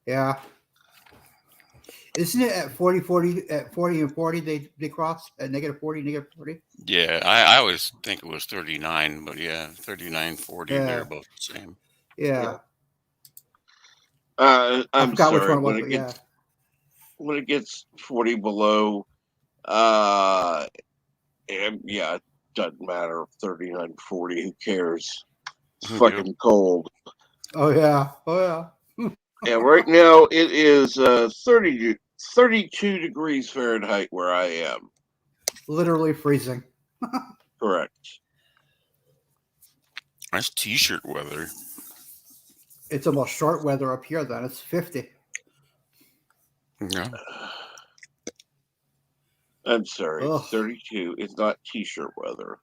Yeah. Isn't it at 40, at 40 and 40 they cross? At negative 40, negative 40? Yeah, I always think it was 39, but yeah, 39, 40, Yeah. they're about the same. Yeah. I'm I forgot sorry. which one it was, When it gets 40 below, yeah, it doesn't matter. 39, 40, who cares? It's fucking cold. Oh yeah. And right now it is 32 degrees Fahrenheit where I am. Literally freezing. Correct. That's t-shirt weather. It's almost short weather up here then. It's 50. Yeah. I'm sorry. Ugh. It's 32. It's not t-shirt weather.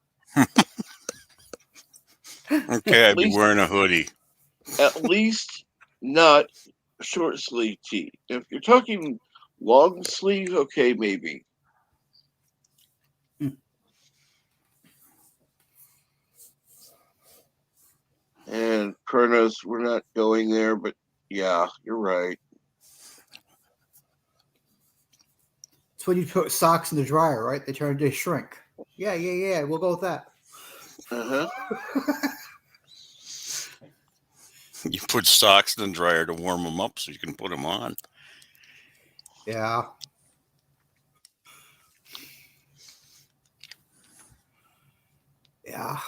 Okay, I'd be wearing a hoodie. At least not short sleeve tee. If you're talking long sleeve, okay, maybe. And Kronos, we're not going there, but yeah, you're right. It's when you put socks in the dryer, right? They shrink. Yeah. We'll go with that. You put socks in the dryer to warm them up so you can put them on. Yeah. Yeah.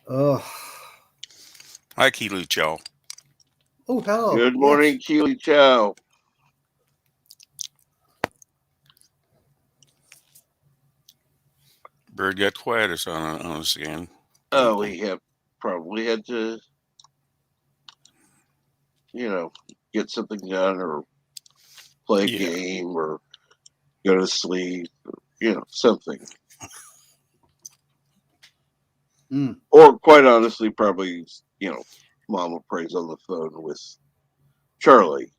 Ugh. Hi, Keely Chow. Oh, hello. Good morning, yes. Keely Chow. Bird got quiet on us again. Oh, we have probably had to, get something done or play a game or go to sleep, or, something. Or quite honestly, probably, Mama prays on the phone with Charlie.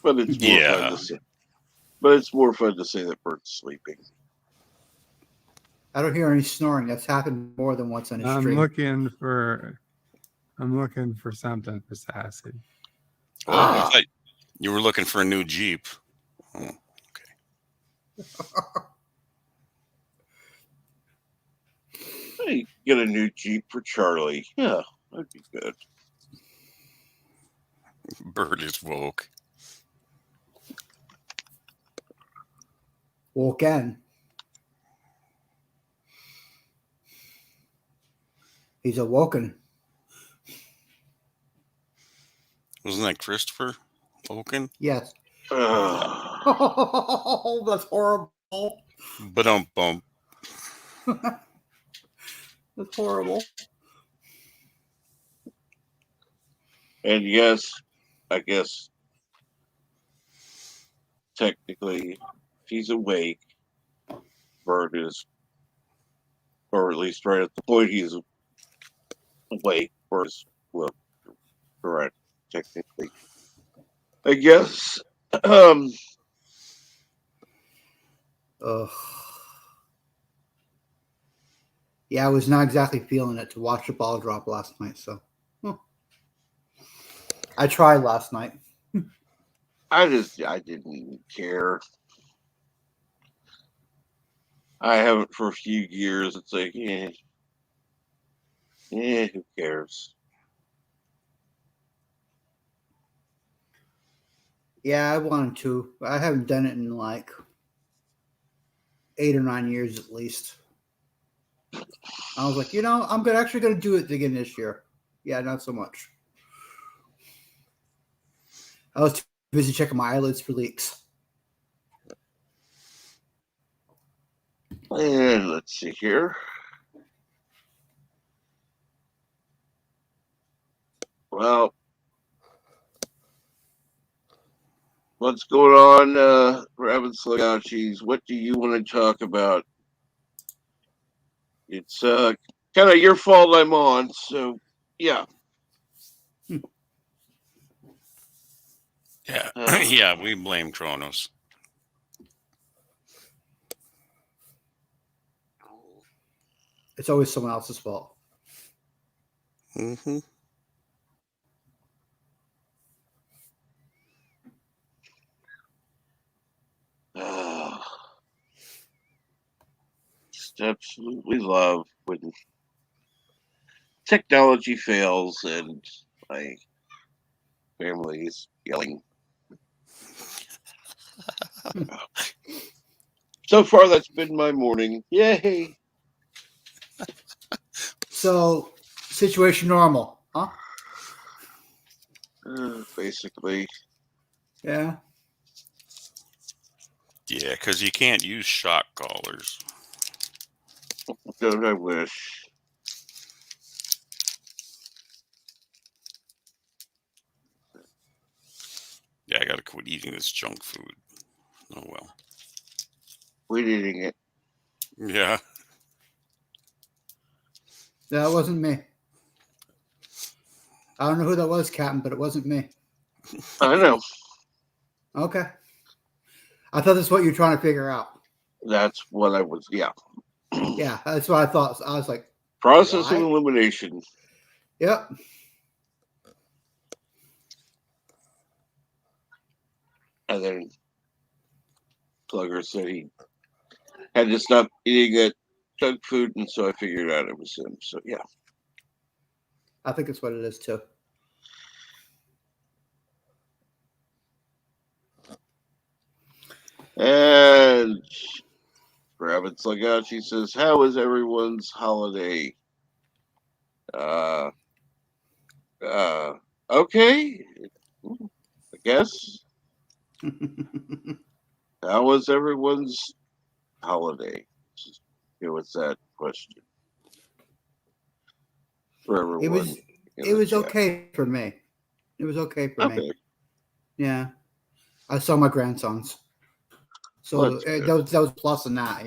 But it's more fun to say. But it's more fun to say that Bert's sleeping. I don't hear any snoring. That's happened more than once on his stream. I'm looking for something for Sassy. Oh, I thought you were looking for a new Jeep. Oh, okay. Hey, get a new Jeep for Charlie. Yeah, that'd be good. Bird is woke. Woken. He's awoken. Wasn't that Christopher Woken? Yes. Oh, that's horrible. Bump. That's horrible. And yes, I guess technically, if he's awake, Bert is, or at least right at the point he's awake, Bert is, well, correct, technically. I guess. Um, Ugh. Yeah, I was not exactly feeling it to watch the ball drop last night. So I tried last night. I didn't even care. I haven't for a few years. It's like, who cares? Yeah, I wanted to. I haven't done it in like 8 or 9 years at least. I was like, I'm actually gonna do it again this year. Yeah, not so much. I was too busy checking my eyelids for leaks. And let's see here. Well, what's going on, Rabbit Slagouchies? What do you want to talk about? It's kind of your fault I'm on, so yeah. Yeah, yeah, we blame Kronos. It's always someone else's fault. Mm-hmm. Just absolutely love when technology fails and my family is yelling. So far, that's been my morning. Yay! So, situation normal, huh? Basically. Yeah. Yeah, because you can't use shock collars. Don't I wish? Yeah, I gotta quit eating this junk food. Oh well. Quit eating it. Yeah. That wasn't me. I don't know who that was, Captain, but it wasn't me. I know. Okay. I thought that's what you're trying to figure out. That's what I was, yeah. Yeah, that's what I thought. I was like, Process of why? elimination. Yep. And then Plugger said he had to stop eating that junk food, and so I figured out it was him. So, yeah. I think it's what it is, too. And Rabbit Slagouchi says, how was everyone's holiday? Okay, I guess. How was everyone's holiday? Here with that question for everyone. It was okay for me. It was okay for me. Yeah. I saw my grandsons. So that was plus in that,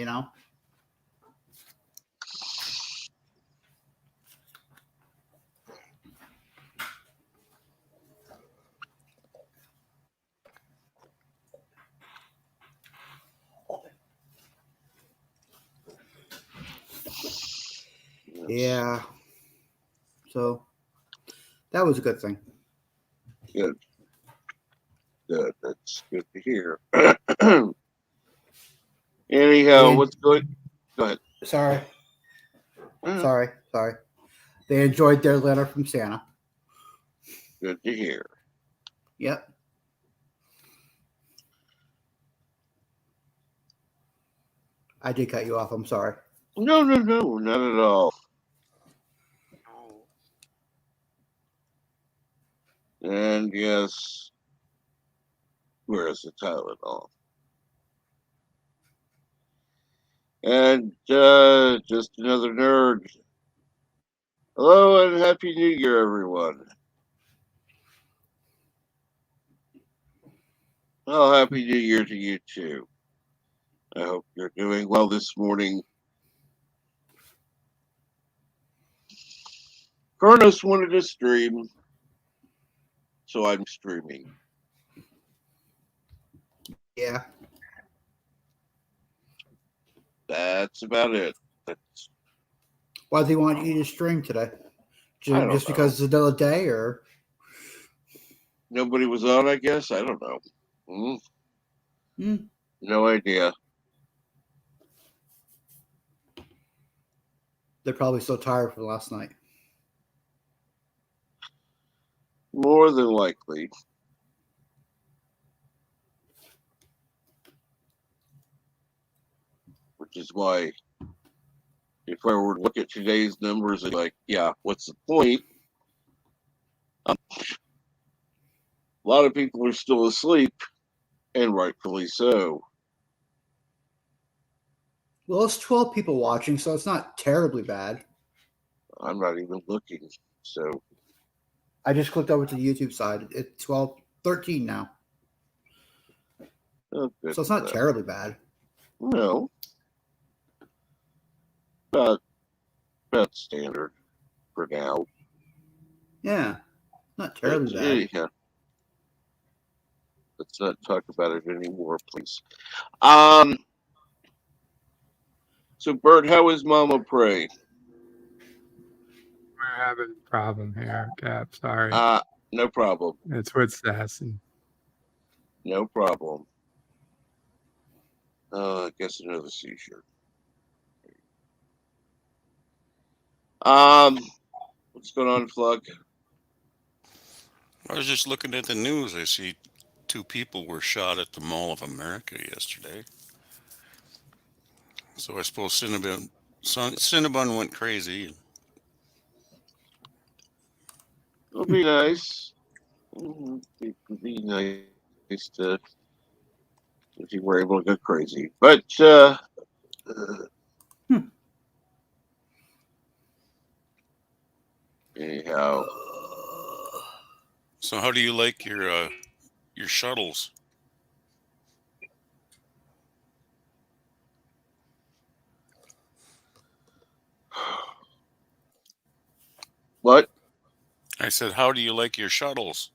Yeah. So that was a good thing. Good. Good. That's good to hear. Anyhow, what's good? Go ahead. Sorry. Sorry. They enjoyed their letter from Santa. Good to hear. Yep. I did cut you off. I'm sorry. No, not at all. And yes, where's the Tylenol? And just another nerd. Hello and happy New Year, everyone. Well, happy New Year to you too. I hope you're doing well this morning. Kronos wanted to stream, so I'm streaming. Yeah. That's about it. That's, Why do they want you to stream today? I don't Just know. because it's another day, or Nobody was on, I guess. I don't know. No idea. they're probably so tired from last night. More than likely. Which is why, if I were to look at today's numbers, I'd be like, yeah, what's the point? A lot of people are still asleep, and rightfully so. Well, it's 12 people watching, so it's not terribly bad. I'm not even looking, so. I just clicked over to the YouTube side. It's 13 now. Oh, so it's not terribly bad. No. About standard for now. Yeah. Not terribly bad. Anyhow, let's not talk about it anymore, please. So, Bert, how is Mama Pray? We're having a problem here, Cap. Sorry. No problem. It's with Sassy. No problem. I guess another seizure. What's going on, Flug? I was just looking at the news. I see 2 people were shot at the Mall of America yesterday. So I suppose Cinnabon went crazy. It'll be nice. It'd be nice to if you were able to go crazy. But anyhow. So how do you like your shuttles? What? I said, how do you like your shuttles?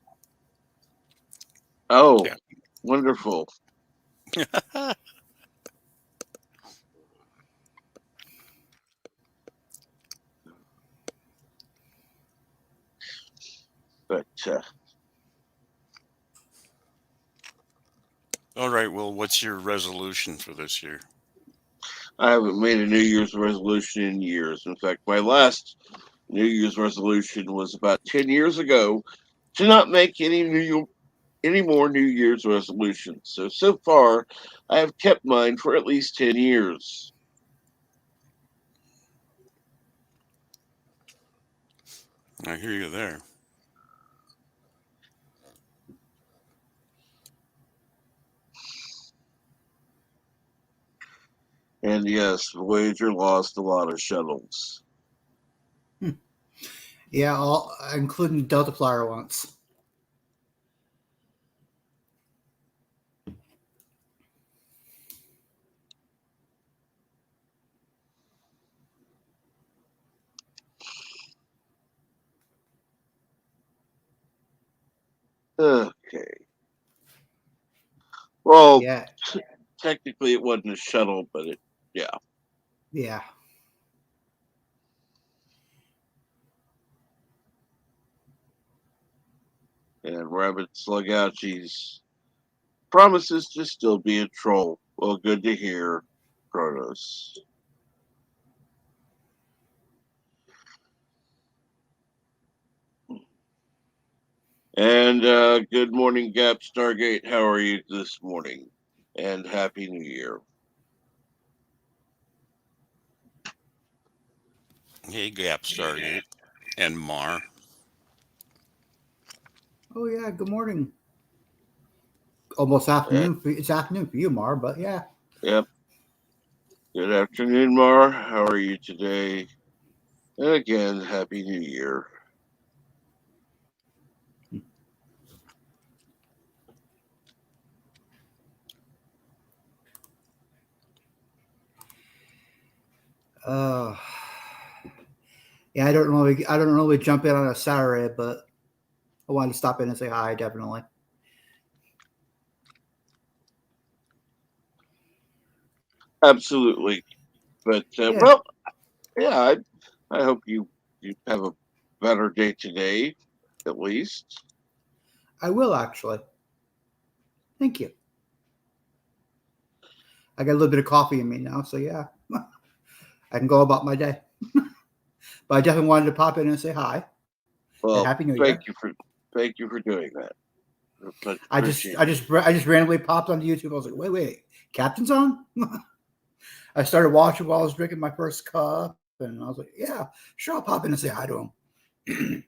Oh, yeah. Wonderful. But all right, well, what's your resolution for this year? I haven't made a New Year's resolution in years. In fact, my last New Year's resolution was about 10 years ago to not make any more New Year's resolutions. So far, I have kept mine for at least 10 years. I hear you there. And yes, Voyager lost a lot of shuttles. Yeah, including Delta Flyer once. Okay. Well, yeah. Technically it wasn't a shuttle, but yeah. Yeah. And Rabbit Slugouchies promises to still be a troll. Well, good to hear, Kronos. And good morning, Gap Stargate. How are you this morning? And Happy New Year. Hey, Gap Stargate and Mar. Oh yeah, good morning. Almost afternoon. It's afternoon for you, Mar, but yeah. Yep. Good afternoon, Mar. How are you today? And again, Happy New Year. Uh, yeah, I don't really jump in on a Saturday, but I wanted to stop in and say hi, definitely. Absolutely. But Yeah. well, yeah, I hope you have a better day today, at least. I will actually. Thank you. I got a little bit of coffee in me now, so yeah, I can go about my day. But I definitely wanted to pop in and say hi and Well, Happy New Year. thank you for doing that. Much I appreciated. just randomly popped onto YouTube. I was like, wait, Captain's on? I started watching while I was drinking my first cup, and I was like, yeah, sure, I'll pop in and say hi to him.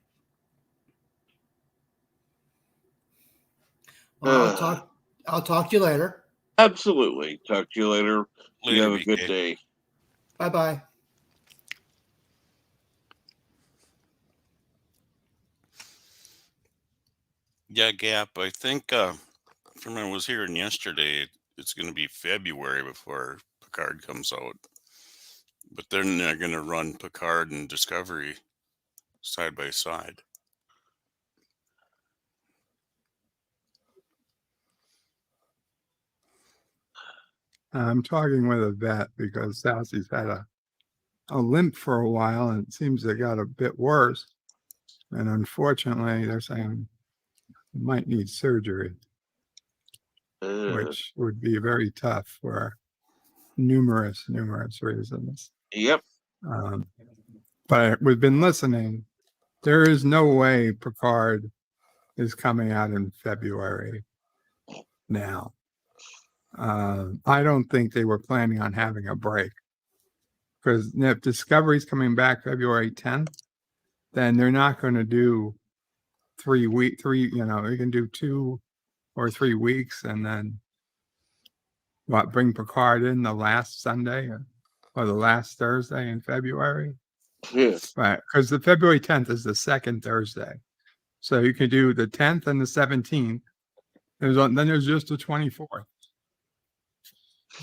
Well, I'll talk to you later. Absolutely. Talk to you later. You Later, have a good BK. day. Bye. Yeah, Gap. I think from what I was hearing yesterday, it's going to be February before Picard comes out. But then they're going to run Picard and Discovery side by side. I'm talking with a vet because Sassy's had a limp for a while, and it seems it got a bit worse. And unfortunately, they're saying it might need surgery, which would be very tough for numerous reasons. Yep. But we've been listening. There is no way Picard is coming out in February now. I don't think they were planning on having a break, because if Discovery's coming back February 10th, then they're not going to do 3 weeks. They can do 2 or 3 weeks, and then bring Picard in the last Sunday or the last Thursday in February. Yeah. Right, because the February 10th is the second Thursday, so you can do the 10th and the 17th. Then there's just the 24th.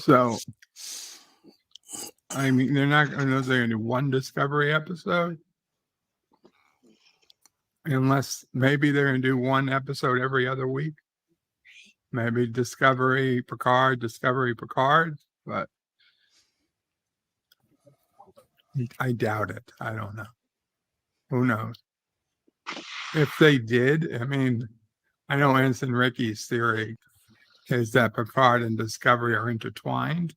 So, I mean, they're not going to do one Discovery episode, unless maybe they're going to do one episode every other week. Maybe Discovery Picard, but I doubt it. I don't know. Who knows? If they did, I mean, I know Ensign Ricky's theory is that Picard and Discovery are intertwined.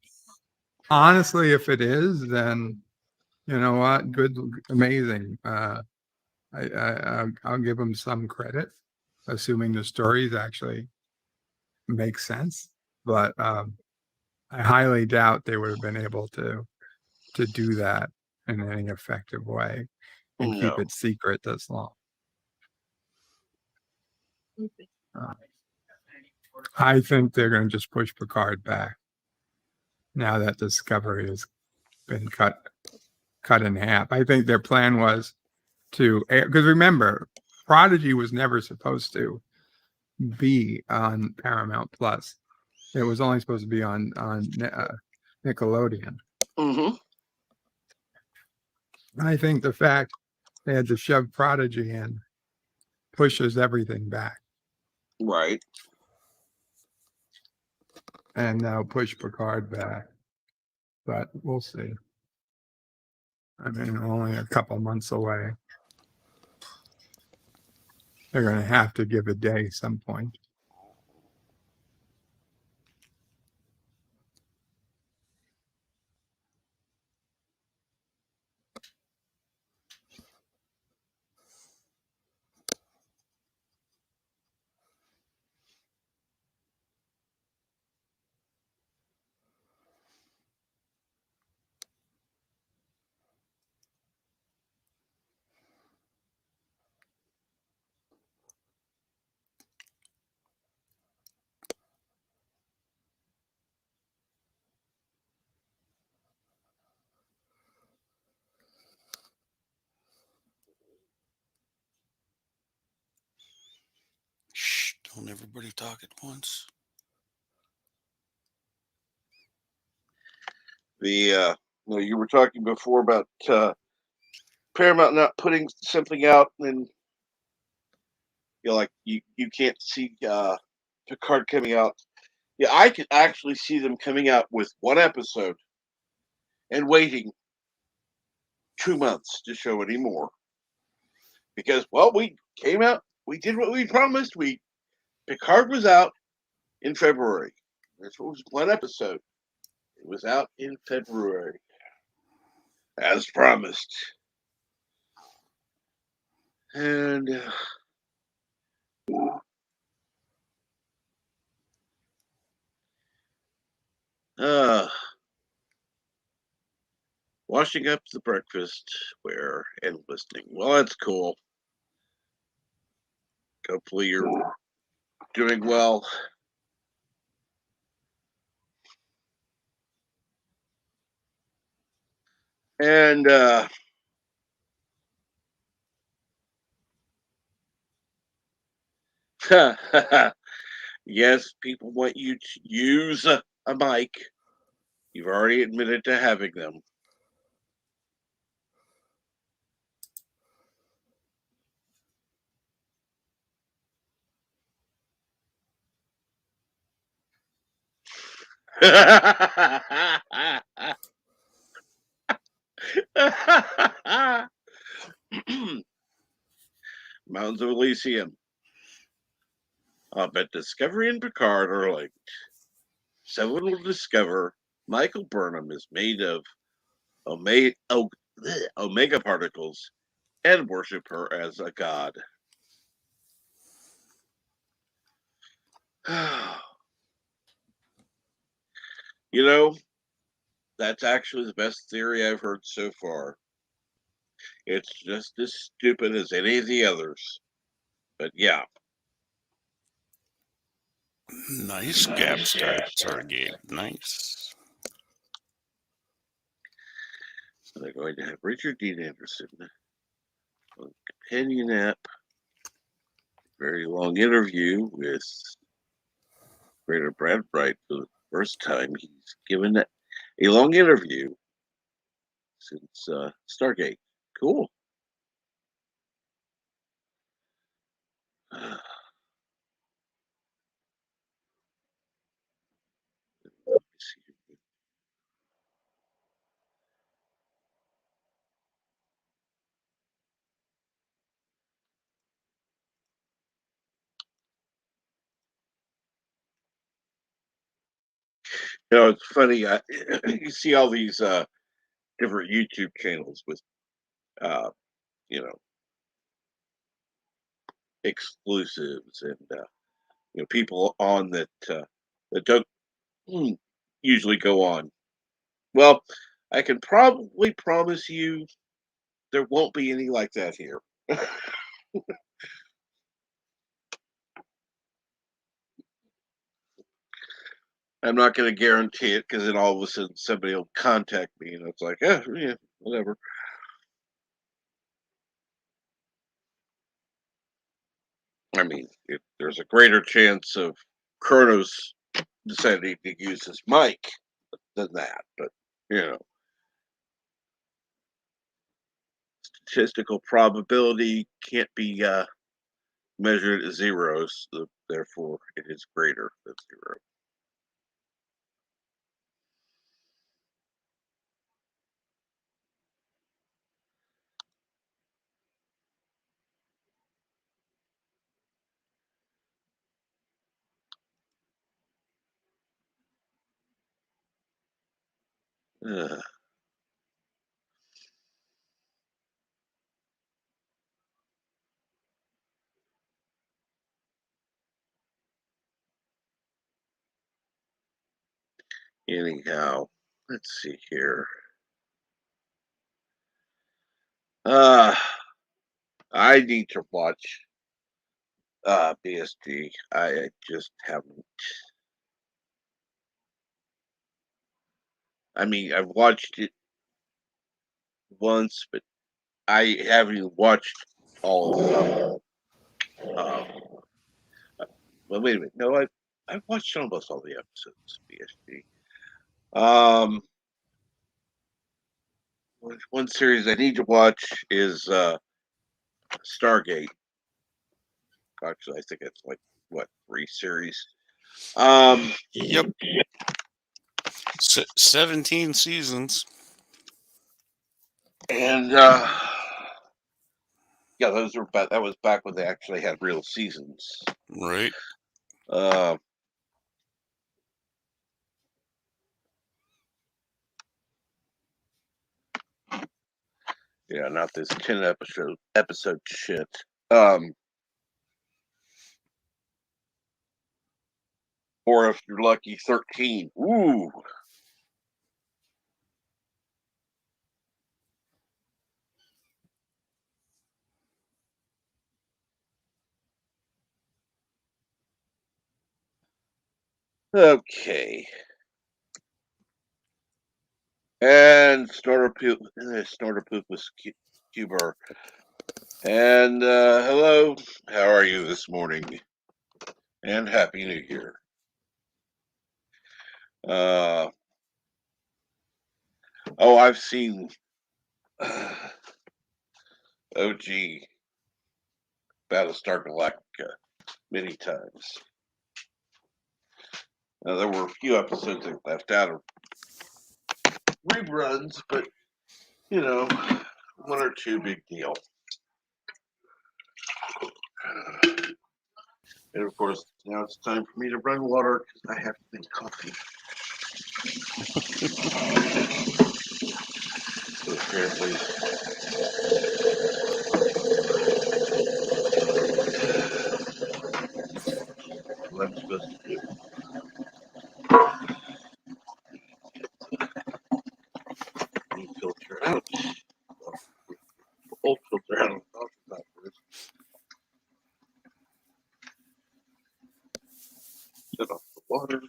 Honestly, if it is, then you know what? Good, amazing. I'll give them some credit, assuming the stories actually make sense. But I highly doubt they would have been able to do that in any effective way and keep it secret this long. I think they're going to just push Picard back now that Discovery has been cut in half. I think their plan was to, because remember, Prodigy was never supposed to be on Paramount Plus. It was only supposed to be on Nickelodeon. Mm-hmm. I think the fact they had to shove Prodigy in pushes everything back. Right. And now push Picard back. But we'll see. I mean, only a couple months away. They're going to have to give a day some point. Shh, don't everybody talk at once. The you were talking before about Paramount not putting something out, and like you can't see Picard coming out. Yeah, I could actually see them coming out with one episode and waiting 2 months to show any more. Because, well, we came out, we did what we promised. Picard was out in February. This was one episode. It was out in February, as promised. And washing up the breakfast where and listening. Well, that's cool. Hopefully you're doing well. And yes, people want you to use a mic. You've already admitted to having them. Mountains of Elysium. But Discovery and Picard are linked. Someone will discover Michael Burnham is made of omega particles and worship her as a god. You know, that's actually the best theory I've heard so far. It's just as stupid as any of the others. But yeah. Nice gap start, Stargate. Nice. They're going to have Richard Dean Anderson on Companion app. Very long interview with Greater Brad Bright for the first time. He's given a long interview since Stargate. Cool. It's funny. You see all these different YouTube channels with, you know, exclusives and people on that don't usually go on. Well, I can probably promise you there won't be any like that here. I'm not going to guarantee it because then all of a sudden somebody will contact me and it's like, yeah, whatever. I mean, there's a greater chance of Kronos deciding to use his mic than that, but statistical probability can't be measured as zeros, so therefore it is greater than zero. Anyhow, let's see here. I need to watch BSG. I just haven't. I mean, I've watched it once, but I haven't even watched all of them. Well, wait a minute. No, I've watched almost all the episodes of BSG. one series I need to watch is Stargate. Actually, I think it's like what 3 series. Yep. 17 seasons. And yeah, those were that was back when they actually had real seasons. Right. Yeah, not this 10 episode shit. Or if you're lucky, 13. Ooh. Okay. And Snorter Poop was Cuber. And hello, how are you this morning? And Happy New Year. I've seen OG Battlestar Galactica many times. Now, there were a few episodes that left out of reruns, but, you know, 1 or 2 big deal. And of course, now it's time for me to run water because I have to make coffee. So apparently, what I'm supposed to do. You filter out. Old filter out on top of that first. Set off the water.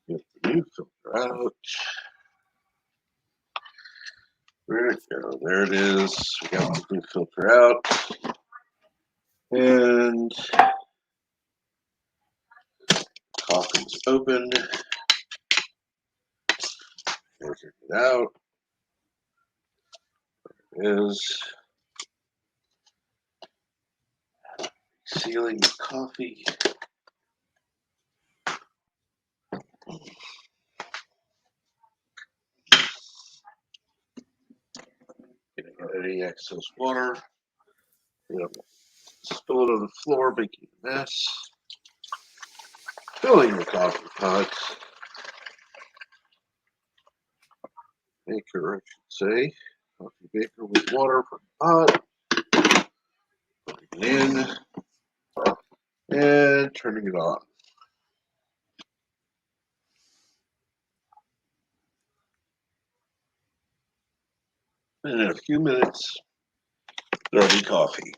Get the new filter out. Where'd it go? There it is. We got the new filter out. And coffee's open. Filter it out. There it is. Sealing the coffee. Getting out any excess water. Spill it on the floor, making a mess. Filling the coffee pot. Maker, I should say. Coffee maker with water from the pot. Putting it in. And turning it on. And in a few minutes, there'll be coffee.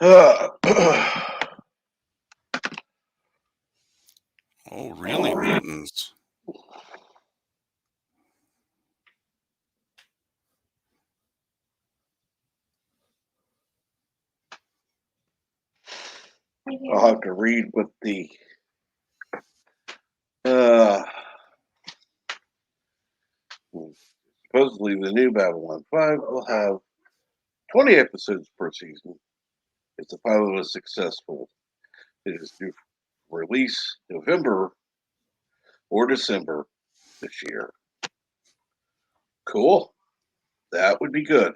Oh, really, mutants? I'll have to read what the supposedly the new Babylon 5 will have 20 episodes per season. If the pilot is successful, it is due for release November or December this year. Cool. That would be good.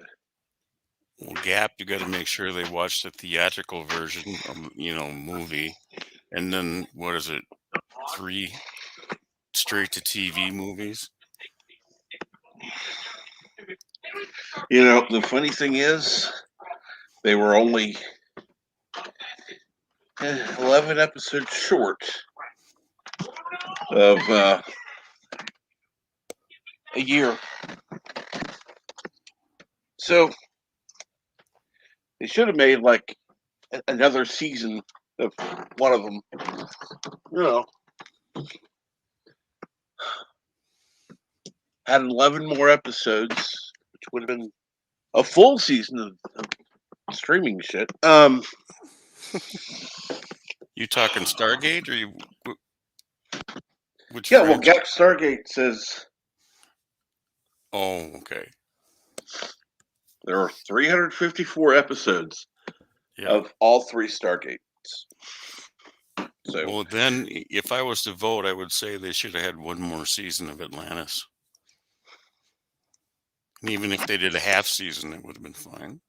Well, Gap, you got to make sure they watch the theatrical version, movie, and then what is it? 3 straight to TV movies. The funny thing is, they were only 11 episodes short of a year. So they should have made like another season of one of them. Had 11 more episodes, which would have been a full season of streaming shit. You talking Stargate or you? Which Yeah, well, franchise? Gap Stargate says Oh, okay. there are 354 episodes Yeah. of all 3 Stargates. So, Well, then, if I was to vote, I would say they should have had one more season of Atlantis. And even if they did a half season, it would have been fine.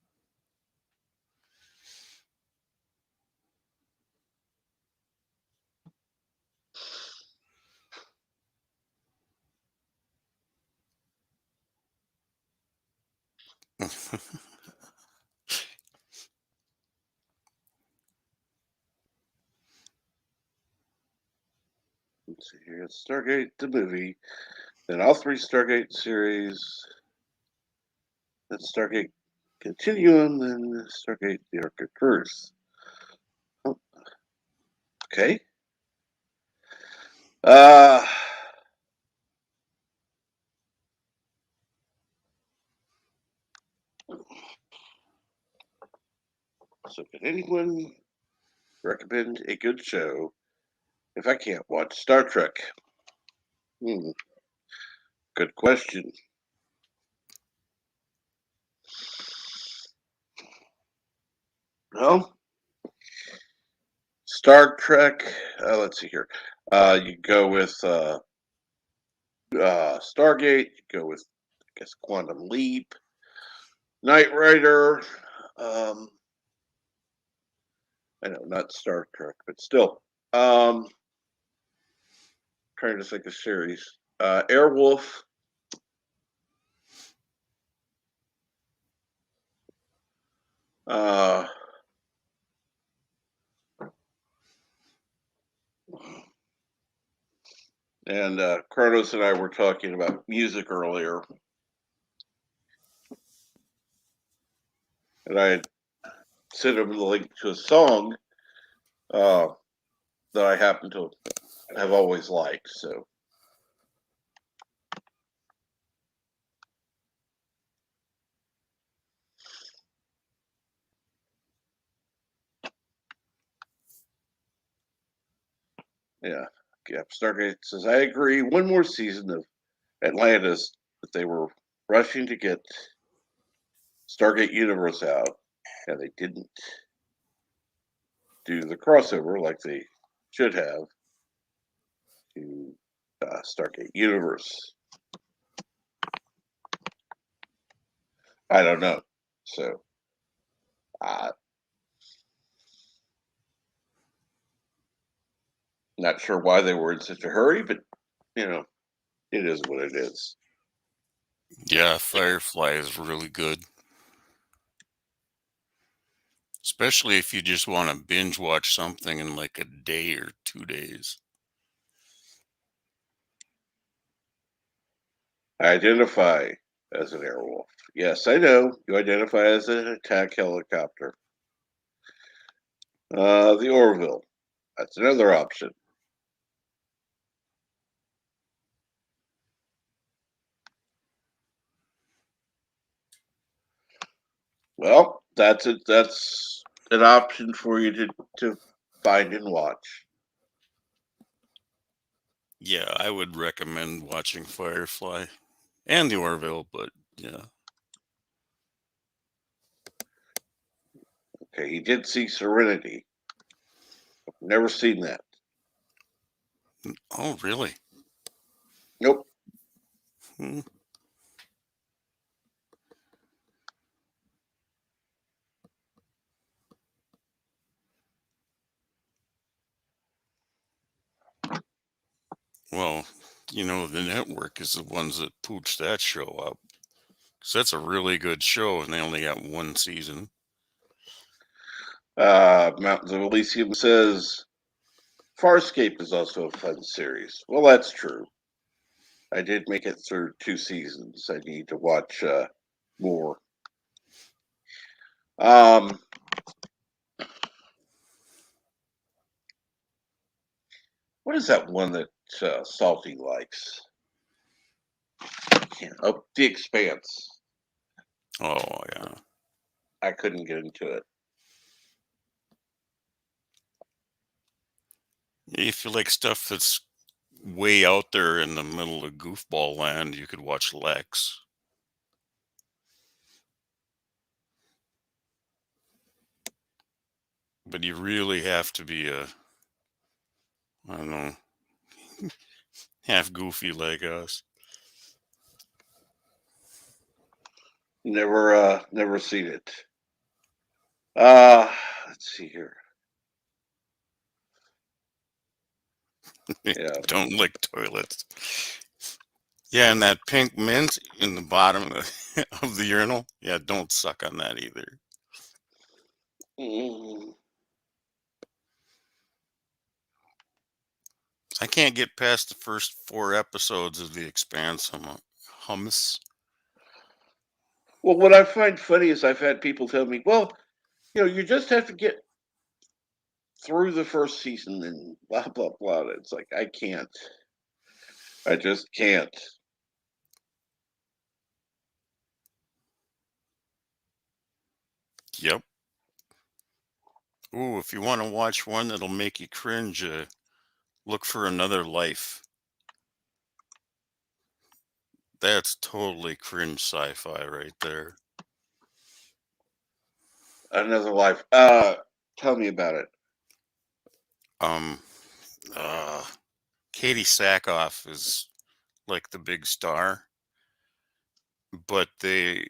let's see here. Stargate the movie, then all 3 Stargate series, then Stargate Continuum, then Stargate the Arctic Curse. Oh, okay. So can anyone recommend a good show if I can't watch Star Trek? Good question. Well, Star Trek. Let's see here. You go with Stargate. You go with, I guess, Quantum Leap, Knight Rider. I know, not Star Trek, but still. Trying to think of series. Airwolf. Uh, and Kronos and I were talking about music earlier. And I sent him the link to a song that I happen to have always liked. So, yeah. Stargate says, I agree. One more season of Atlantis, but they were rushing to get Stargate Universe out, and they didn't do the crossover like they should have to Stargate Universe. I don't know. So, not sure why they were in such a hurry, but it is what it is. Yeah, Firefly is really good. Especially if you just want to binge watch something in like a day or 2 days. I identify as an airwolf. Yes, I know. You identify as an attack helicopter. The Orville. That's another option. Well, that's it. That's an option for you to find and watch. Yeah, I would recommend watching Firefly and the Orville, but yeah. Okay, he did see Serenity. Never seen that. Oh, really? Nope. Hmm. Well, the network is the ones that pooched that show up. Because that's a really good show, and they only got one season. Mountains of Elysium says Farscape is also a fun series. Well, that's true. I did make it through 2 seasons. I need to watch more. What is that one that Salty likes? Oh, The Expanse. Oh, yeah. I couldn't get into it. If you like stuff that's way out there in the middle of goofball land, you could watch Lex. But you really have to be I don't know, half goofy like us. Never seen it. Let's see here. Yeah. Don't lick toilets. Yeah, and that pink mint in the bottom of the urinal. Yeah, don't suck on that either. Mm. I can't get past the first 4 episodes of The Expanse hummus. Well, what I find funny is I've had people tell me, well, you just have to get through the first season and blah, blah, blah. It's like, I can't. I just can't. Yep. Ooh, if you want to watch one that'll make you cringe, look for Another Life. That's totally cringe sci-fi right there. Another Life. Tell me about it. Katie Sackhoff is like the big star, but they're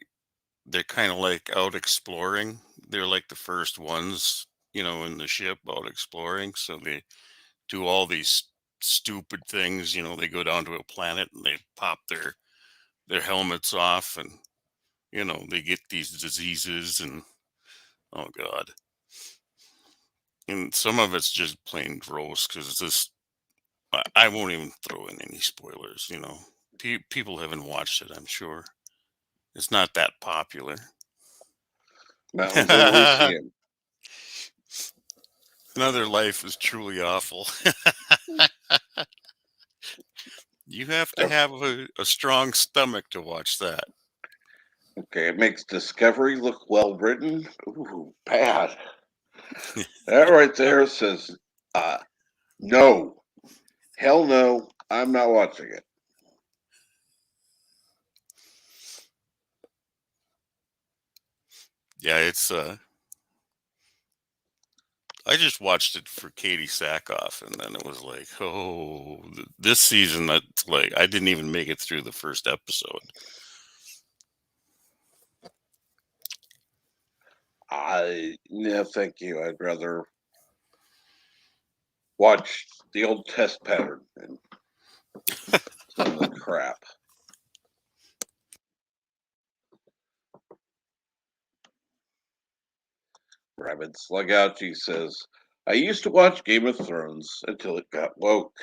kind of like out exploring. They're like the first ones, in the ship out exploring. So they do all these stupid things. They go down to a planet and they pop their helmets off, and they get these diseases, and oh god. And some of it's just plain gross because I won't even throw in any spoilers. People haven't watched it, I'm sure. It's not that popular. Mountains in Elysium. Another Life is truly awful. You have to have a strong stomach to watch that. Okay, it makes Discovery look well written. Ooh, bad. That right there says, no. Hell no, I'm not watching it. Yeah, it's I just watched it for Katie Sackhoff, and then it was like, oh, this season, that's like, I didn't even make it through the first episode. No, thank you. I'd rather watch the old test pattern and some of the crap. Rabbit Slugouchy says, I used to watch Game of Thrones until it got woke.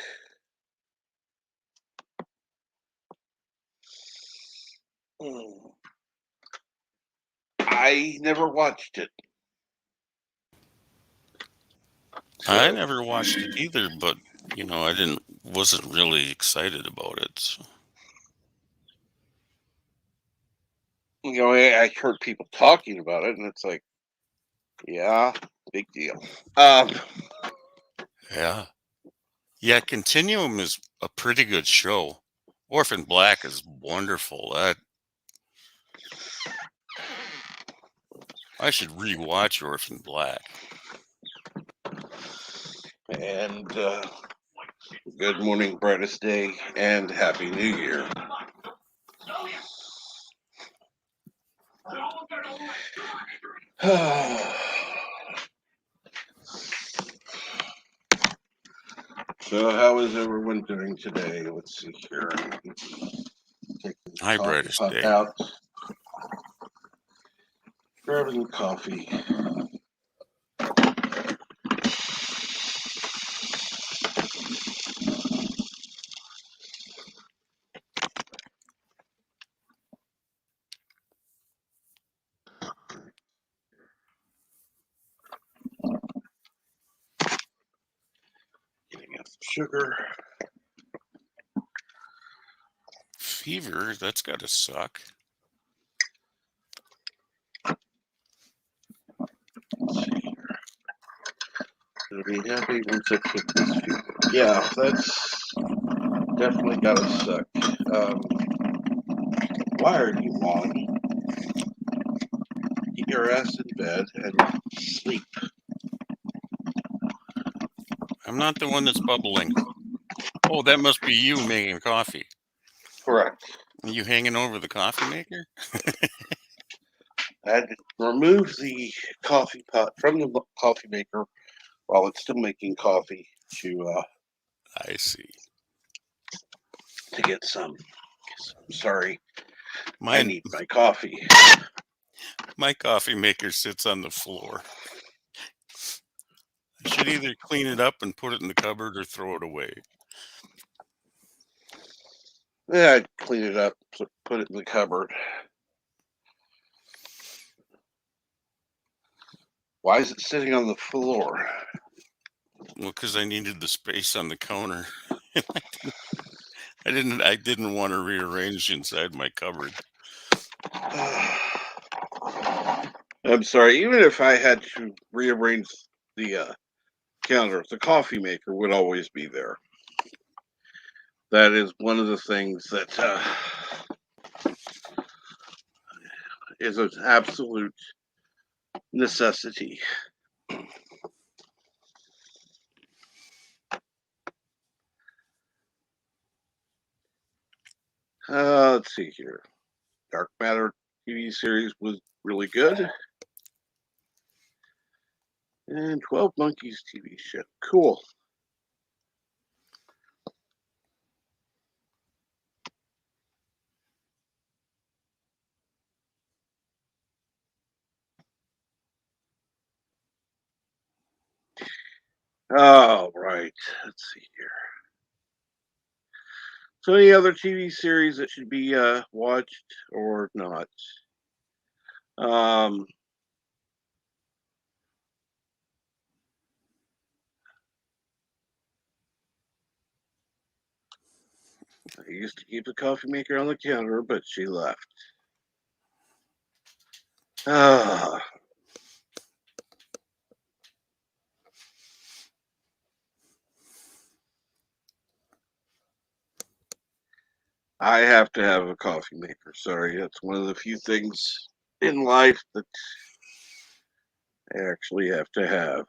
I never watched it. I never watched it either, but I wasn't really excited about it. So. I heard people talking about it, and it's like, yeah, big deal. Yeah, Continuum is a pretty good show. Orphan Black is wonderful. I should rewatch Orphan Black. And good morning, brightest day, and Happy New Year. So, how is everyone doing today? Let's see here. Take the Hi, coffee brightest pot day. out. Grabbing coffee. Getting out some sugar. Fever, that's gotta suck. Gonna be happy once I put this few. Yeah, that's definitely gotta suck. Why are you on? Get your ass in bed and sleep. I'm not the one that's bubbling. Oh, that must be you making coffee. Correct. Are you hanging over the coffee maker? I had to remove the coffee pot from the coffee maker while it's still making coffee I see. to get some. I'm sorry, I Mine, need my coffee. my coffee maker sits on the floor. I should either clean it up and put it in the cupboard or throw it away. Yeah, I'd clean it up, put it in the cupboard. Why is it sitting on the floor? Well, because I needed the space on the counter. I didn't want to rearrange inside my cupboard. I'm sorry, even if I had to rearrange the counter, the coffee maker would always be there. That is one of the things that is an absolute necessity. Let's see here. Dark Matter TV series was really good. And 12 Monkeys TV show. Cool. Oh, right. Let's see here. So, any other TV series that should be watched or not? Um, I used to keep the coffee maker on the counter, but she left. Ah, I have to have a coffee maker. Sorry, that's one of the few things in life that I actually have to have.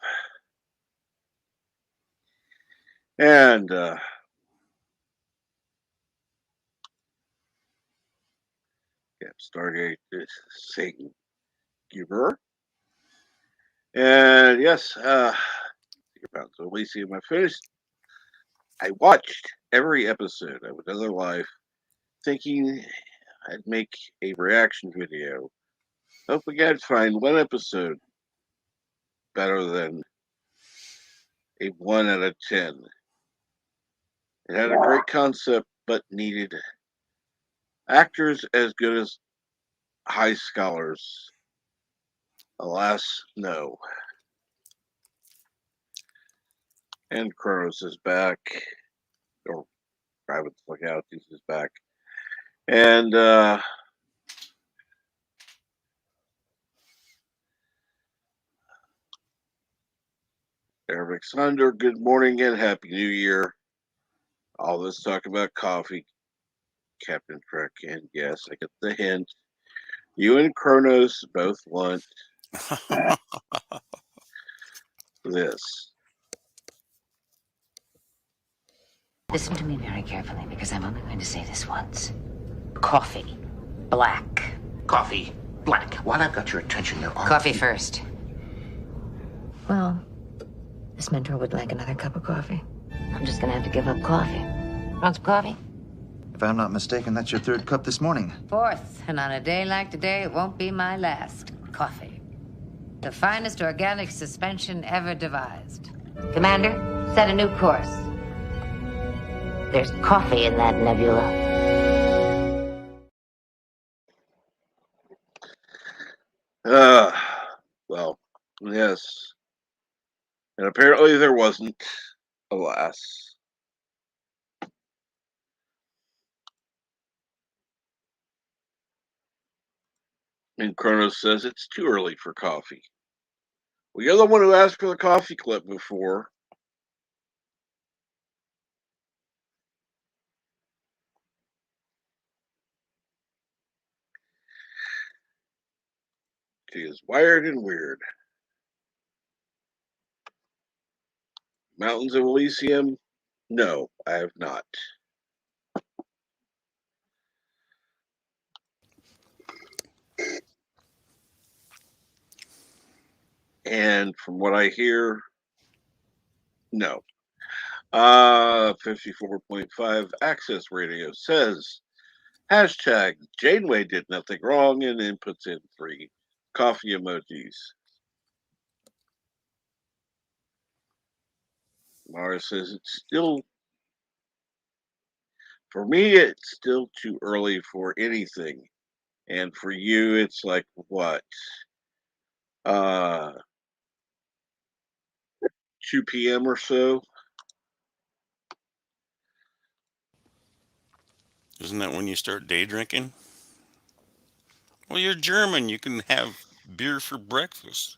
And yeah, Stargate is Satan Giver. And yes, about so Elysium I finished. I watched every episode of Another Life, thinking I'd make a reaction video. Hoping I'd find one episode better than a 1 out of 10. It had a great concept, but needed actors as good as high scholars. Alas, no. And Kronos is back, or Private Legalities is back. And Eric Thunder, good morning and Happy New Year. All this talk about coffee, Captain Trek, and yes, I get the hint. You and Kronos both want this. Listen to me very carefully because I'm only going to say this once. Coffee. Black. Coffee. Black. While I've got your attention, there are... Coffee first. Well, this mentor would like another cup of coffee. I'm just gonna have to give up coffee. Want some coffee? If I'm not mistaken, that's your third cup this morning. Fourth, and on a day like today, it won't be my last. Coffee. The finest organic suspension ever devised. Commander, set a new course. There's coffee in that nebula. Well, yes. And apparently there wasn't, alas. And Kronos says it's too early for coffee. Well, you're the one who asked for the coffee clip before. She is wired and weird. Mountains of Elysium? No, I have not. And from what I hear, no. 54.5 Access Radio says hashtag Janeway did nothing wrong and then puts in 3 coffee emojis. Mara says it's still, for me, it's still too early for anything. And for you, it's like what? Uh, 2 p.m. or so? Isn't that when you start day drinking? Well, you're German. You can have beer for breakfast.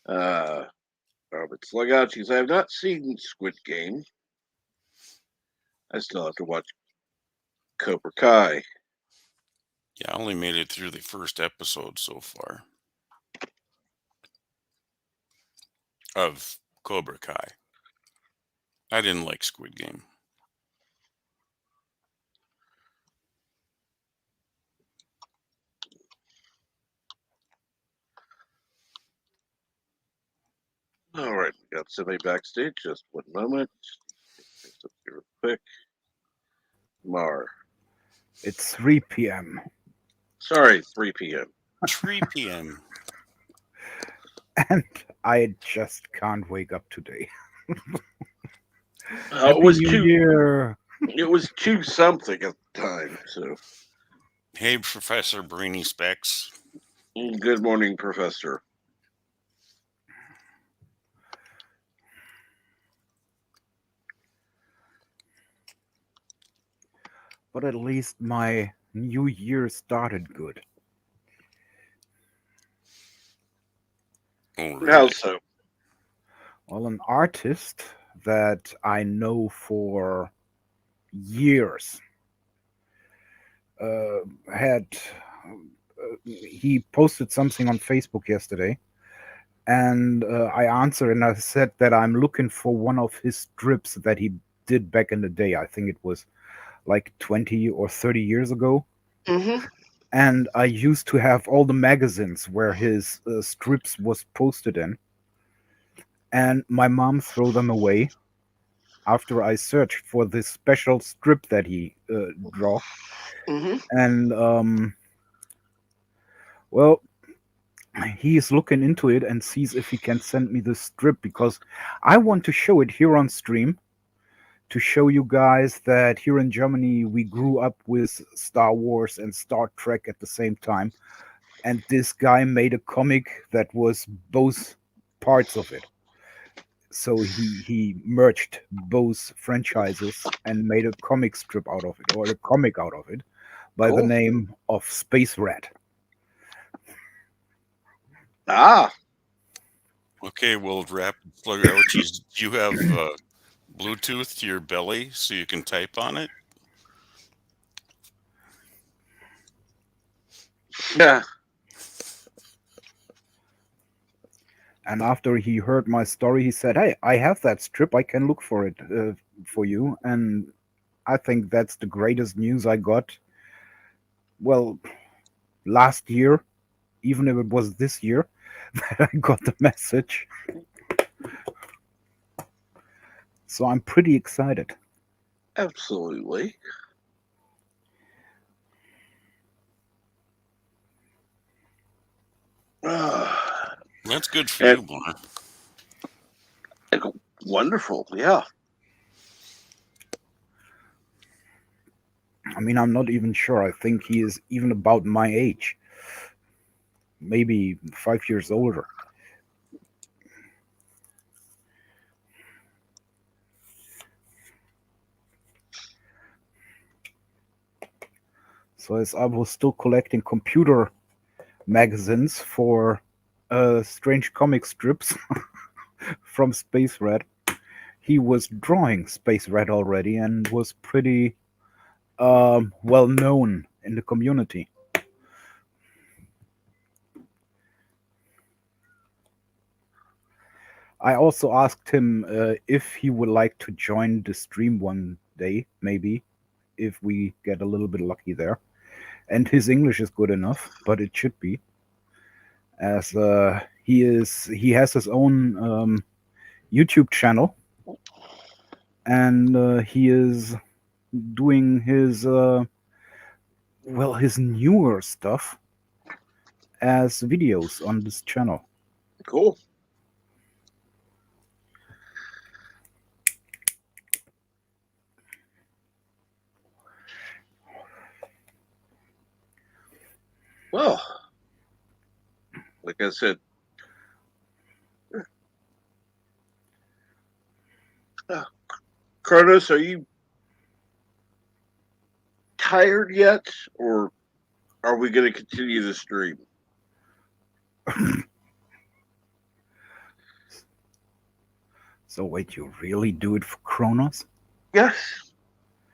Robert Slugouchies, I have not seen Squid Game. I still have to watch Cobra Kai. Yeah, I only made it through the first episode so far of Cobra Kai. I didn't like Squid Game. All right, we got somebody backstage. Just one moment. This up here real quick. Mar. It's 3 p.m. Sorry, 3 p.m. 3 p.m. and I just can't wake up today. It Happy was New two. Year. It was 2 something at the time. So, Hey, Professor Brainy Specs. good morning, Professor. But at least my new year started good. Oh, How really? so? Well, an artist that I know for years had he posted something on Facebook yesterday, and I answered and I said that I'm looking for one of his strips that he did back in the day. I think it was like 20 or 30 years ago. Mm-hmm. And I used to have all the magazines where his strips was posted in, and my mom threw them away after I searched for this special strip that he draw. Mm-hmm. And well, he is looking into it and sees if he can send me the strip, because I want to show it here on stream to show you guys that here in Germany we grew up with Star Wars and Star Trek at the same time. And this guy made a comic that was both parts of it. So he merged both franchises and made a comic strip out of it, or a comic out of it, by the Cool. name of Space Rat. Ah, Okay, well, Rapid Slug Ouchies, do you have Bluetooth to your belly so you can type on it? yeah. And after he heard my story, he said, "Hey, I have that strip. I can look for it for you." And I think that's the greatest news I got. Well, last year, even if it was this year, that I got the message. So I'm pretty excited. Absolutely. Ah, That's good for and, you, Mar. and wonderful. Yeah. I mean, I'm not even sure. I think he is even about my age, maybe 5 years older. So as I was still collecting computer magazines for strange comic strips from Space Red, he was drawing Space Red already and was pretty well known in the community. I also asked him if he would like to join the stream one day, maybe, if we get a little bit lucky there. And his English is good enough, but it should be, as he has his own YouTube channel, and he is doing his his newer stuff as videos on this channel. Cool. Well, like I said, Kronos, are you tired yet, or are we going to continue the stream? So wait, you really do it for Kronos? Yes,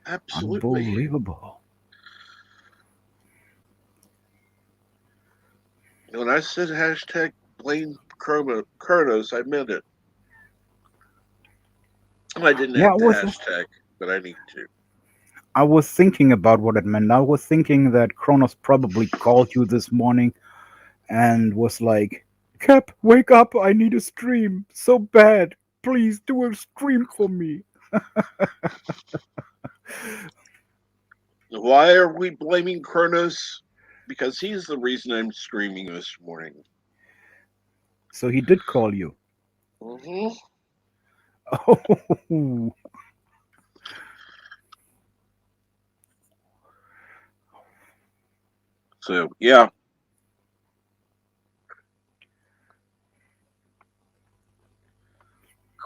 absolutely. Unbelievable. When I said hashtag blame Kronos, I meant it. I didn't Yeah, have the hashtag, but I need to. I was thinking about what it meant. I was thinking that Kronos probably called you this morning and was like, Cap, wake up, I need a stream so bad. Please do a stream for me. Why are we blaming Kronos? Because he's the reason I'm streaming this morning. So he did call you. Mm-hmm. Oh. So, yeah.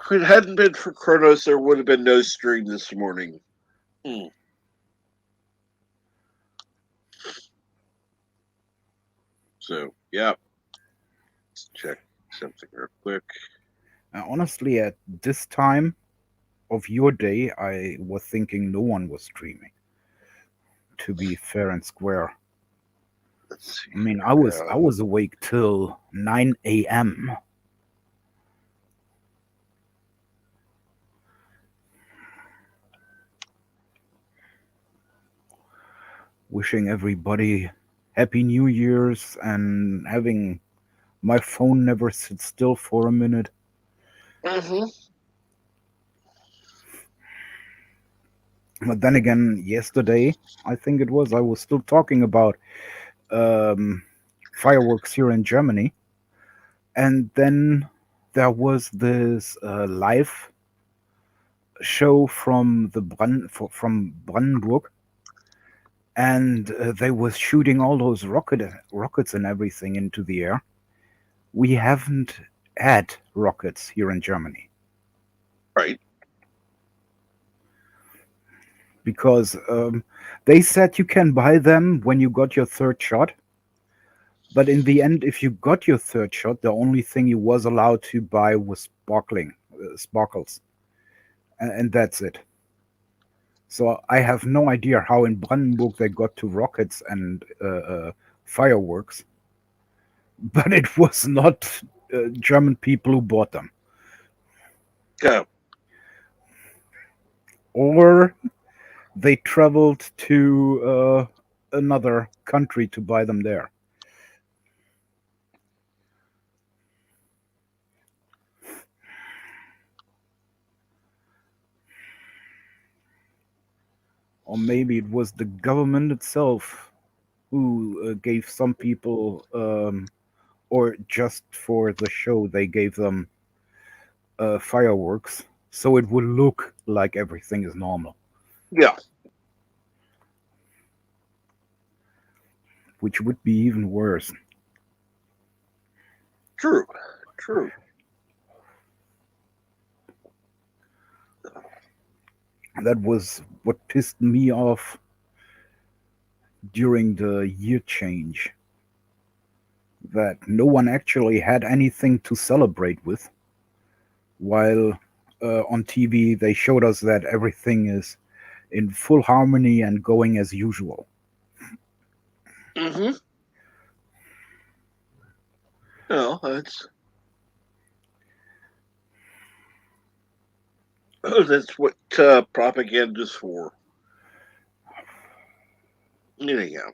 If it hadn't been for Kronos, there would have been no stream this morning. So, yeah. Let's check something real quick. Honestly, at this time of your day, I was thinking no one was streaming. To be fair and square. Let's see. I mean, I was awake till 9 a.m. Wishing everybody Happy New Year's and having my phone never sit still for a minute. Mm-hmm. But then again, yesterday, I think it was, I was still talking about fireworks here in Germany. And then there was this live show from from Brandenburg, and they was shooting all those rockets and everything into the air. We haven't had rockets here in Germany. Right. Because they said you can buy them when you got your third shot. But in the end, if you got your third shot, the only thing you was allowed to buy was sparkles. And that's it. So I have no idea how in Brandenburg they got to rockets and fireworks. But it was not German people who bought them. Yeah. Or they traveled to another country to buy them there. Or maybe it was the government itself who gave some people, or just for the show, they gave them fireworks, so it would look like everything is normal. Yeah. Which would be even worse. True. That was what pissed me off during the year change that no one actually had anything to celebrate with, while on TV they showed us that everything is in full harmony and going as usual. Mm-hmm. No, that's what propaganda's for. Anyhow,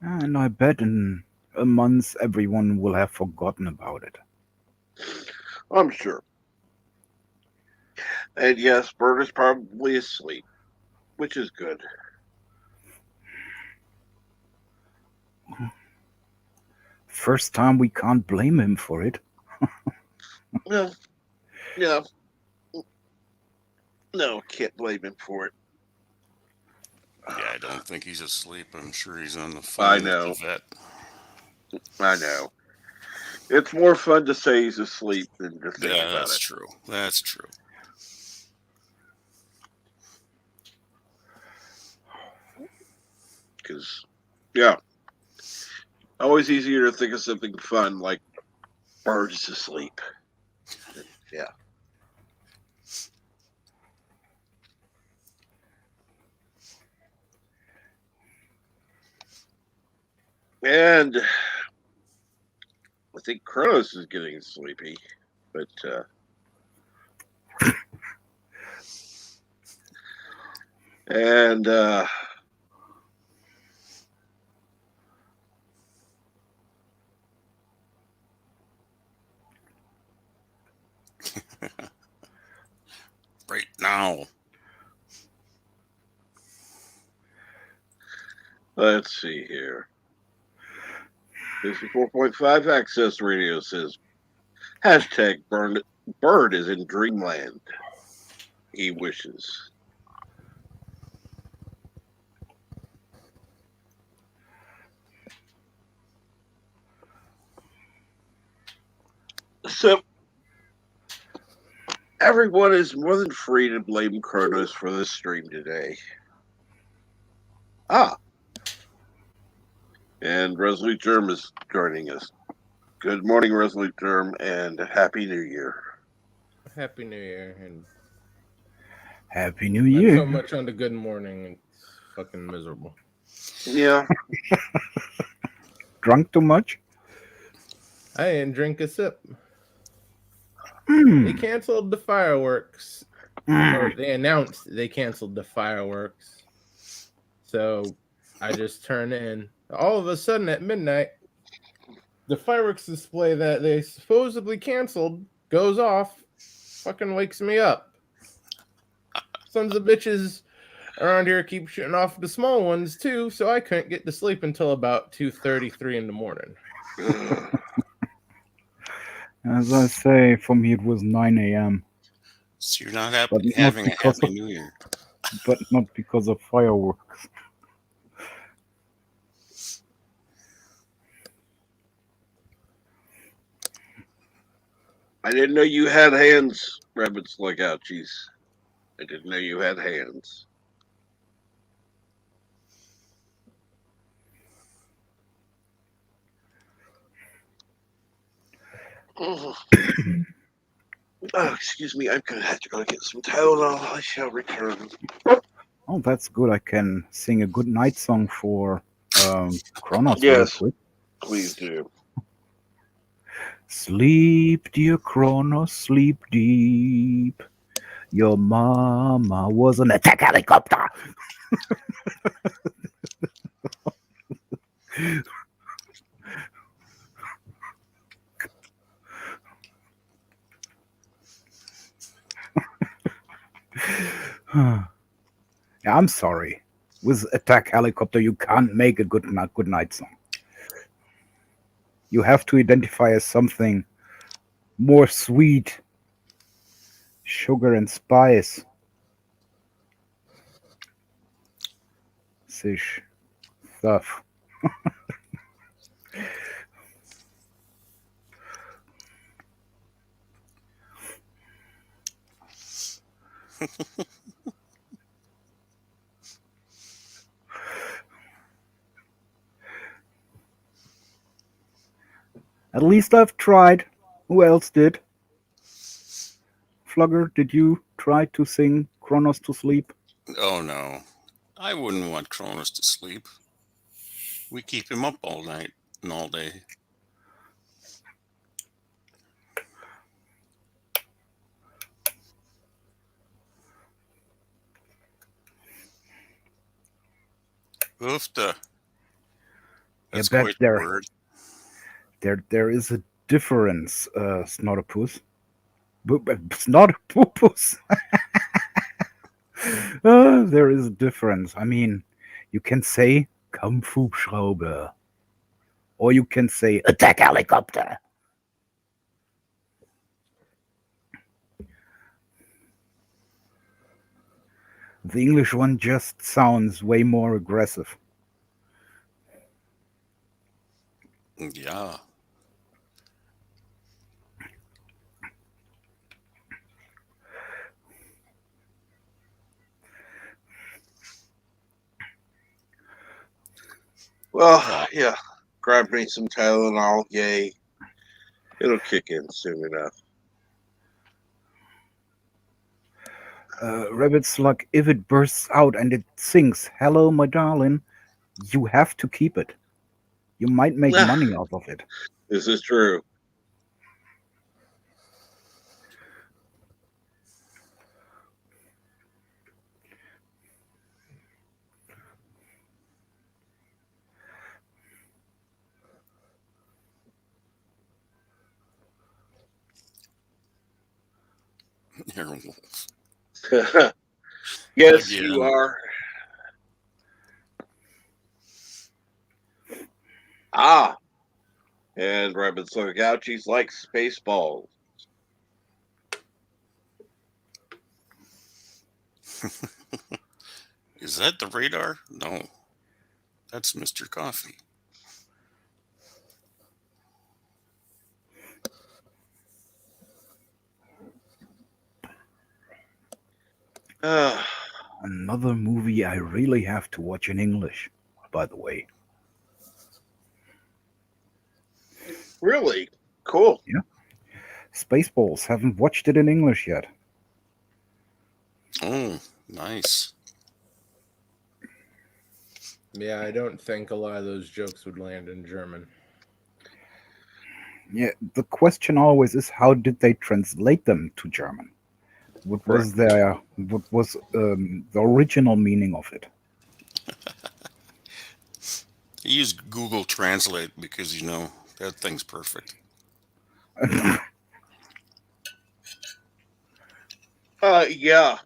And I bet in a month everyone will have forgotten about it. I'm sure. And yes, Bert is probably asleep, which is good. First time we can't blame him for it. Well, yeah, no, can't blame him for it. Yeah, I don't think he's asleep. I'm sure he's on the phone I with know, the vet. I know. It's more fun to say he's asleep than to think Yeah, about that's it. true. That's true. Because, yeah, always easier to think of something fun like Bert is asleep. Yeah. And I think Kronos is getting sleepy, but and Right now. let's see here. 54.5 Access Radio says hashtag Bird is in dreamland. He wishes. So everyone is more than free to blame Kronos for this stream today. Ah, and Resolute Germ is joining us. Good morning, Resolute Germ, and Happy New Year. Happy New Year, and Happy New not Year. so much on the good morning. It's fucking miserable. Yeah. Drunk too much? I didn't drink a sip. They Mm. canceled the fireworks, or they announced they canceled the fireworks. So I just turned in. All of a sudden at midnight, the fireworks display that they supposedly canceled goes off. Fucking wakes me up. Sons of bitches around here keep shooting off the small ones too, so I couldn't get to sleep until about 2:33 in the morning. As I say, for me it was 9 a.m. So you're not But not having a because Happy of, New Year. but not because of fireworks. I didn't know you had hands, rabbits like ouchies. I didn't know you had hands. Oh, excuse me. I'm gonna have to go get some Tylenol. I shall return. Oh, that's good. I can sing a good night song for Kronos real Yes, quick. please do. Sleep, dear Kronos, sleep deep. Your mama was an attack helicopter. Yeah, I'm sorry. With attack helicopter, you can't make a good night song. You have to identify as something more sweet, sugar and spice. Sish stuff. At least I've tried. Who else did? Flugger, did you try to sing Kronos to sleep? Oh no, I wouldn't want Kronos to sleep. We keep him up all night and all day. Oofta. Yeah, That's but quite the word. there is a difference, Snotopus. Snotopus. There is a difference. I mean, you can say Kampfhubschrauber, or you can say attack helicopter. The English one just sounds way more aggressive. Yeah. Well, yeah. Grab me some Tylenol. Yay. It'll kick in soon enough. Rabbit's like, if it bursts out and it sings, "Hello, my darling," you have to keep it. You might make money off of it. This is true. Werewolf. Yes, Again. you are. Ah. And Rabbit Slugouchies like Spaceballs. Is that the radar? No. That's Mr. Coffee. Another movie I really have to watch in English, by the way. Really? Cool. Yeah. Spaceballs. Haven't watched it in English yet. Oh, nice. Yeah, I don't think a lot of those jokes would land in German. Yeah, the question always is, how did they translate them to German? What was the original meaning of it? I use Google Translate because, that thing's perfect. Yeah,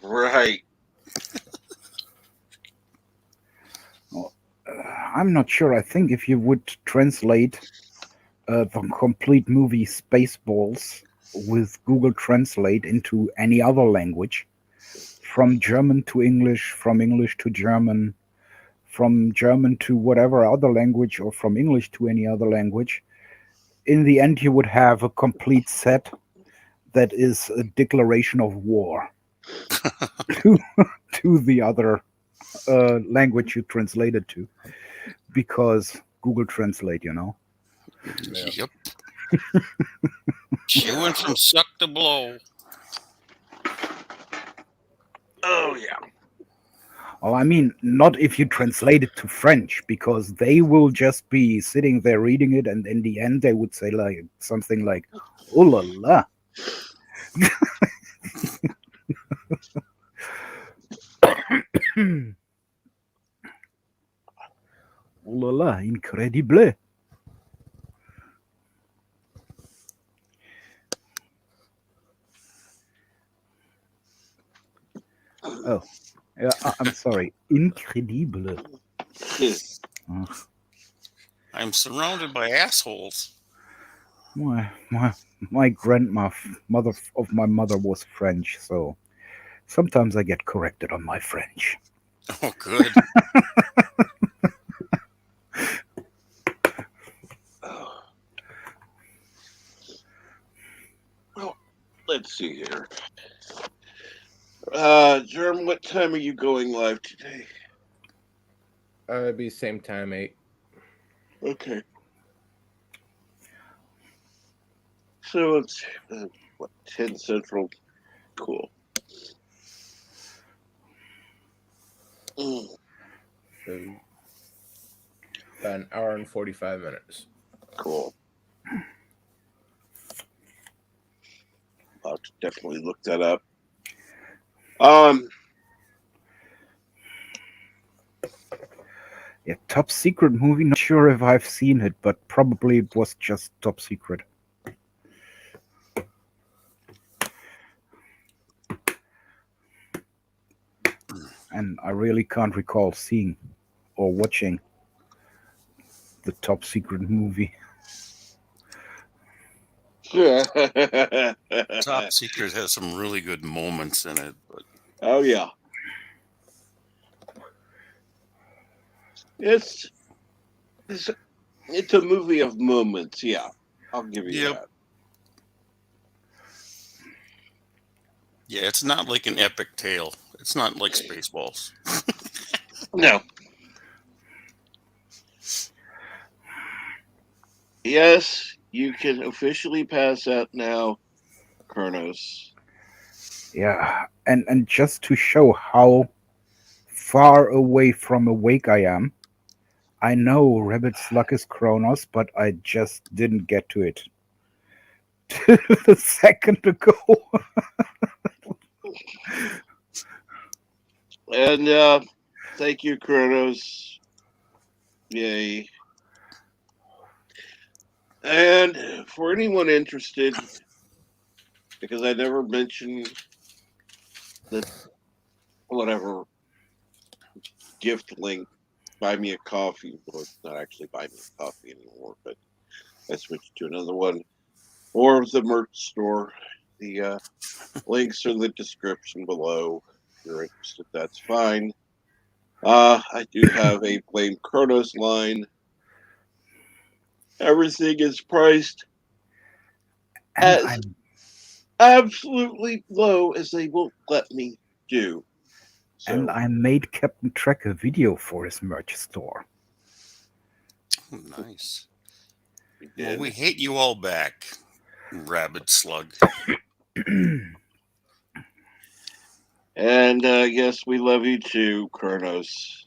right. I'm not sure. I think if you would translate the complete movie Spaceballs with Google Translate into any other language, from German to English, from English to German, from German to whatever other language, or from English to any other language, in the end you would have a complete set that is a declaration of war to the other language you translated to, because Google Translate, Yep. She went from suck to blow. Oh, yeah. Well, I mean, not if you translate it to French, because they will just be sitting there reading it, and in the end they would say like something like, "Oh la la." Oh la la, incredible. Oh, yeah, I'm sorry. Incredible. I'm surrounded by assholes. My grandma, mother of my mother, was French, so sometimes I get corrected on my French. Oh, good. Well, let's see here. Germ, what time are you going live today? It'd be same time, 8. Okay. So it's what, 10 Central. Cool. So about an hour and 45 minutes. Cool. I'll have to definitely look that up. Yeah, Top Secret movie. Not sure if I've seen it, but probably it was just Top Secret. And I really can't recall seeing or watching the Top Secret movie. Top Secret has some really good moments in it, but Oh yeah, it's a movie of moments. Yeah, I'll give you yep. that. Yeah, it's not like an epic tale. It's not like Spaceballs. No. Yes, you can officially pass out now, Kronos. Yeah, and just to show how far away from awake I am, I know Rabbit Slug is Kronos, but I just didn't get to it. A second ago. And thank you, Kronos. Yay. And for anyone interested, because I never mentioned the whatever gift link, buy me a coffee. Well, it's not actually buy me a coffee anymore, but I switched to another one. Or the merch store. The links are in the description below. If you're interested, that's fine. I do have a Blame Kronos line. Everything is priced And as I'm absolutely low as they won't let me do. and So I made Captain Trek a video for his merch store. Oh, nice. we Well, did. we hate you all back, Rabbit Slug. And yes, we love you too, Kronos.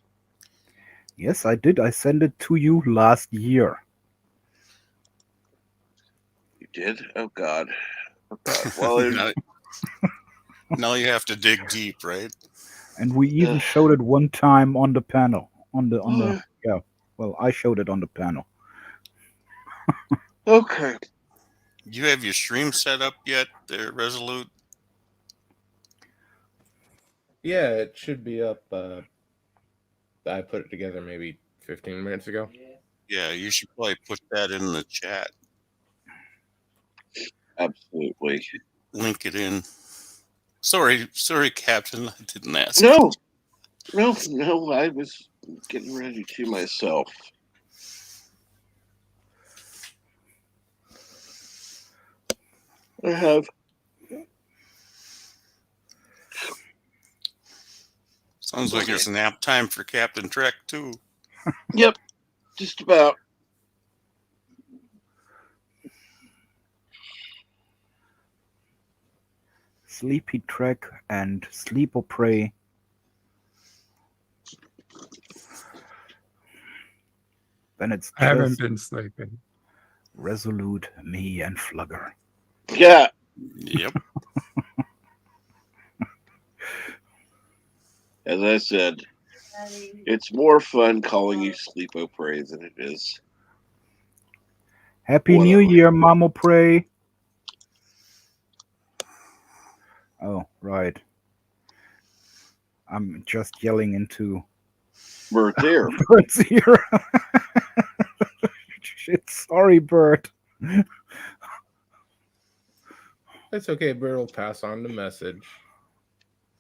Yes, I did. I sent it to you last year. You did? Oh God. Oh God. Well, now, now you have to dig deep, right? And we even showed it one time on the panel. Yeah. Well, I showed it on the panel. okay. You have your stream set up yet, there, Resolute? Yeah, it should be up. I put it together maybe 15 minutes ago. Yeah, you should probably put that in the chat. Absolutely. Link it in. Sorry, Captain. I didn't ask. No, I was getting ready to myself. I have. Sounds like it's nap time for Captain Trek too. Yep, just about. Sleepy Trek and Sleep or Pray. Then it's I haven't just been sleeping. Resolute, me, and Flugger. Yeah. Yep. As I said, it's more fun calling you Sleep O'Prey than it is. Happy New Whatever. Year, Mamo Pray. Oh, right. I'm just yelling into Bird's ear. Bird's ear. Shit, sorry, Bird. It's okay. Bird will pass on the message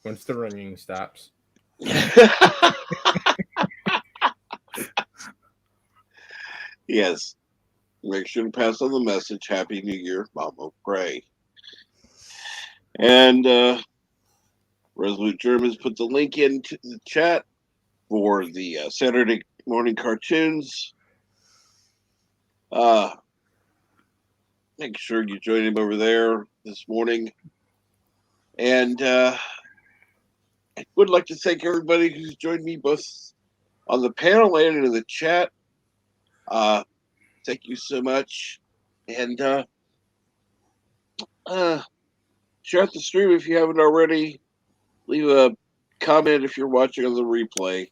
once the ringing stops. Yes. Make sure to pass on the message. Happy New Year, Mama Pray. And Resolute Germans put the link into the chat for the Saturday morning cartoons. make sure you join him over there this morning. And I would like to thank everybody who's joined me both on the panel and in the chat. Thank you so much. And share out the stream if you haven't already. Leave a comment if you're watching on the replay.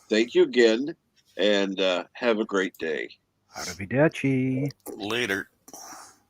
Thank you again, and have a great day. Arrivederci. Later.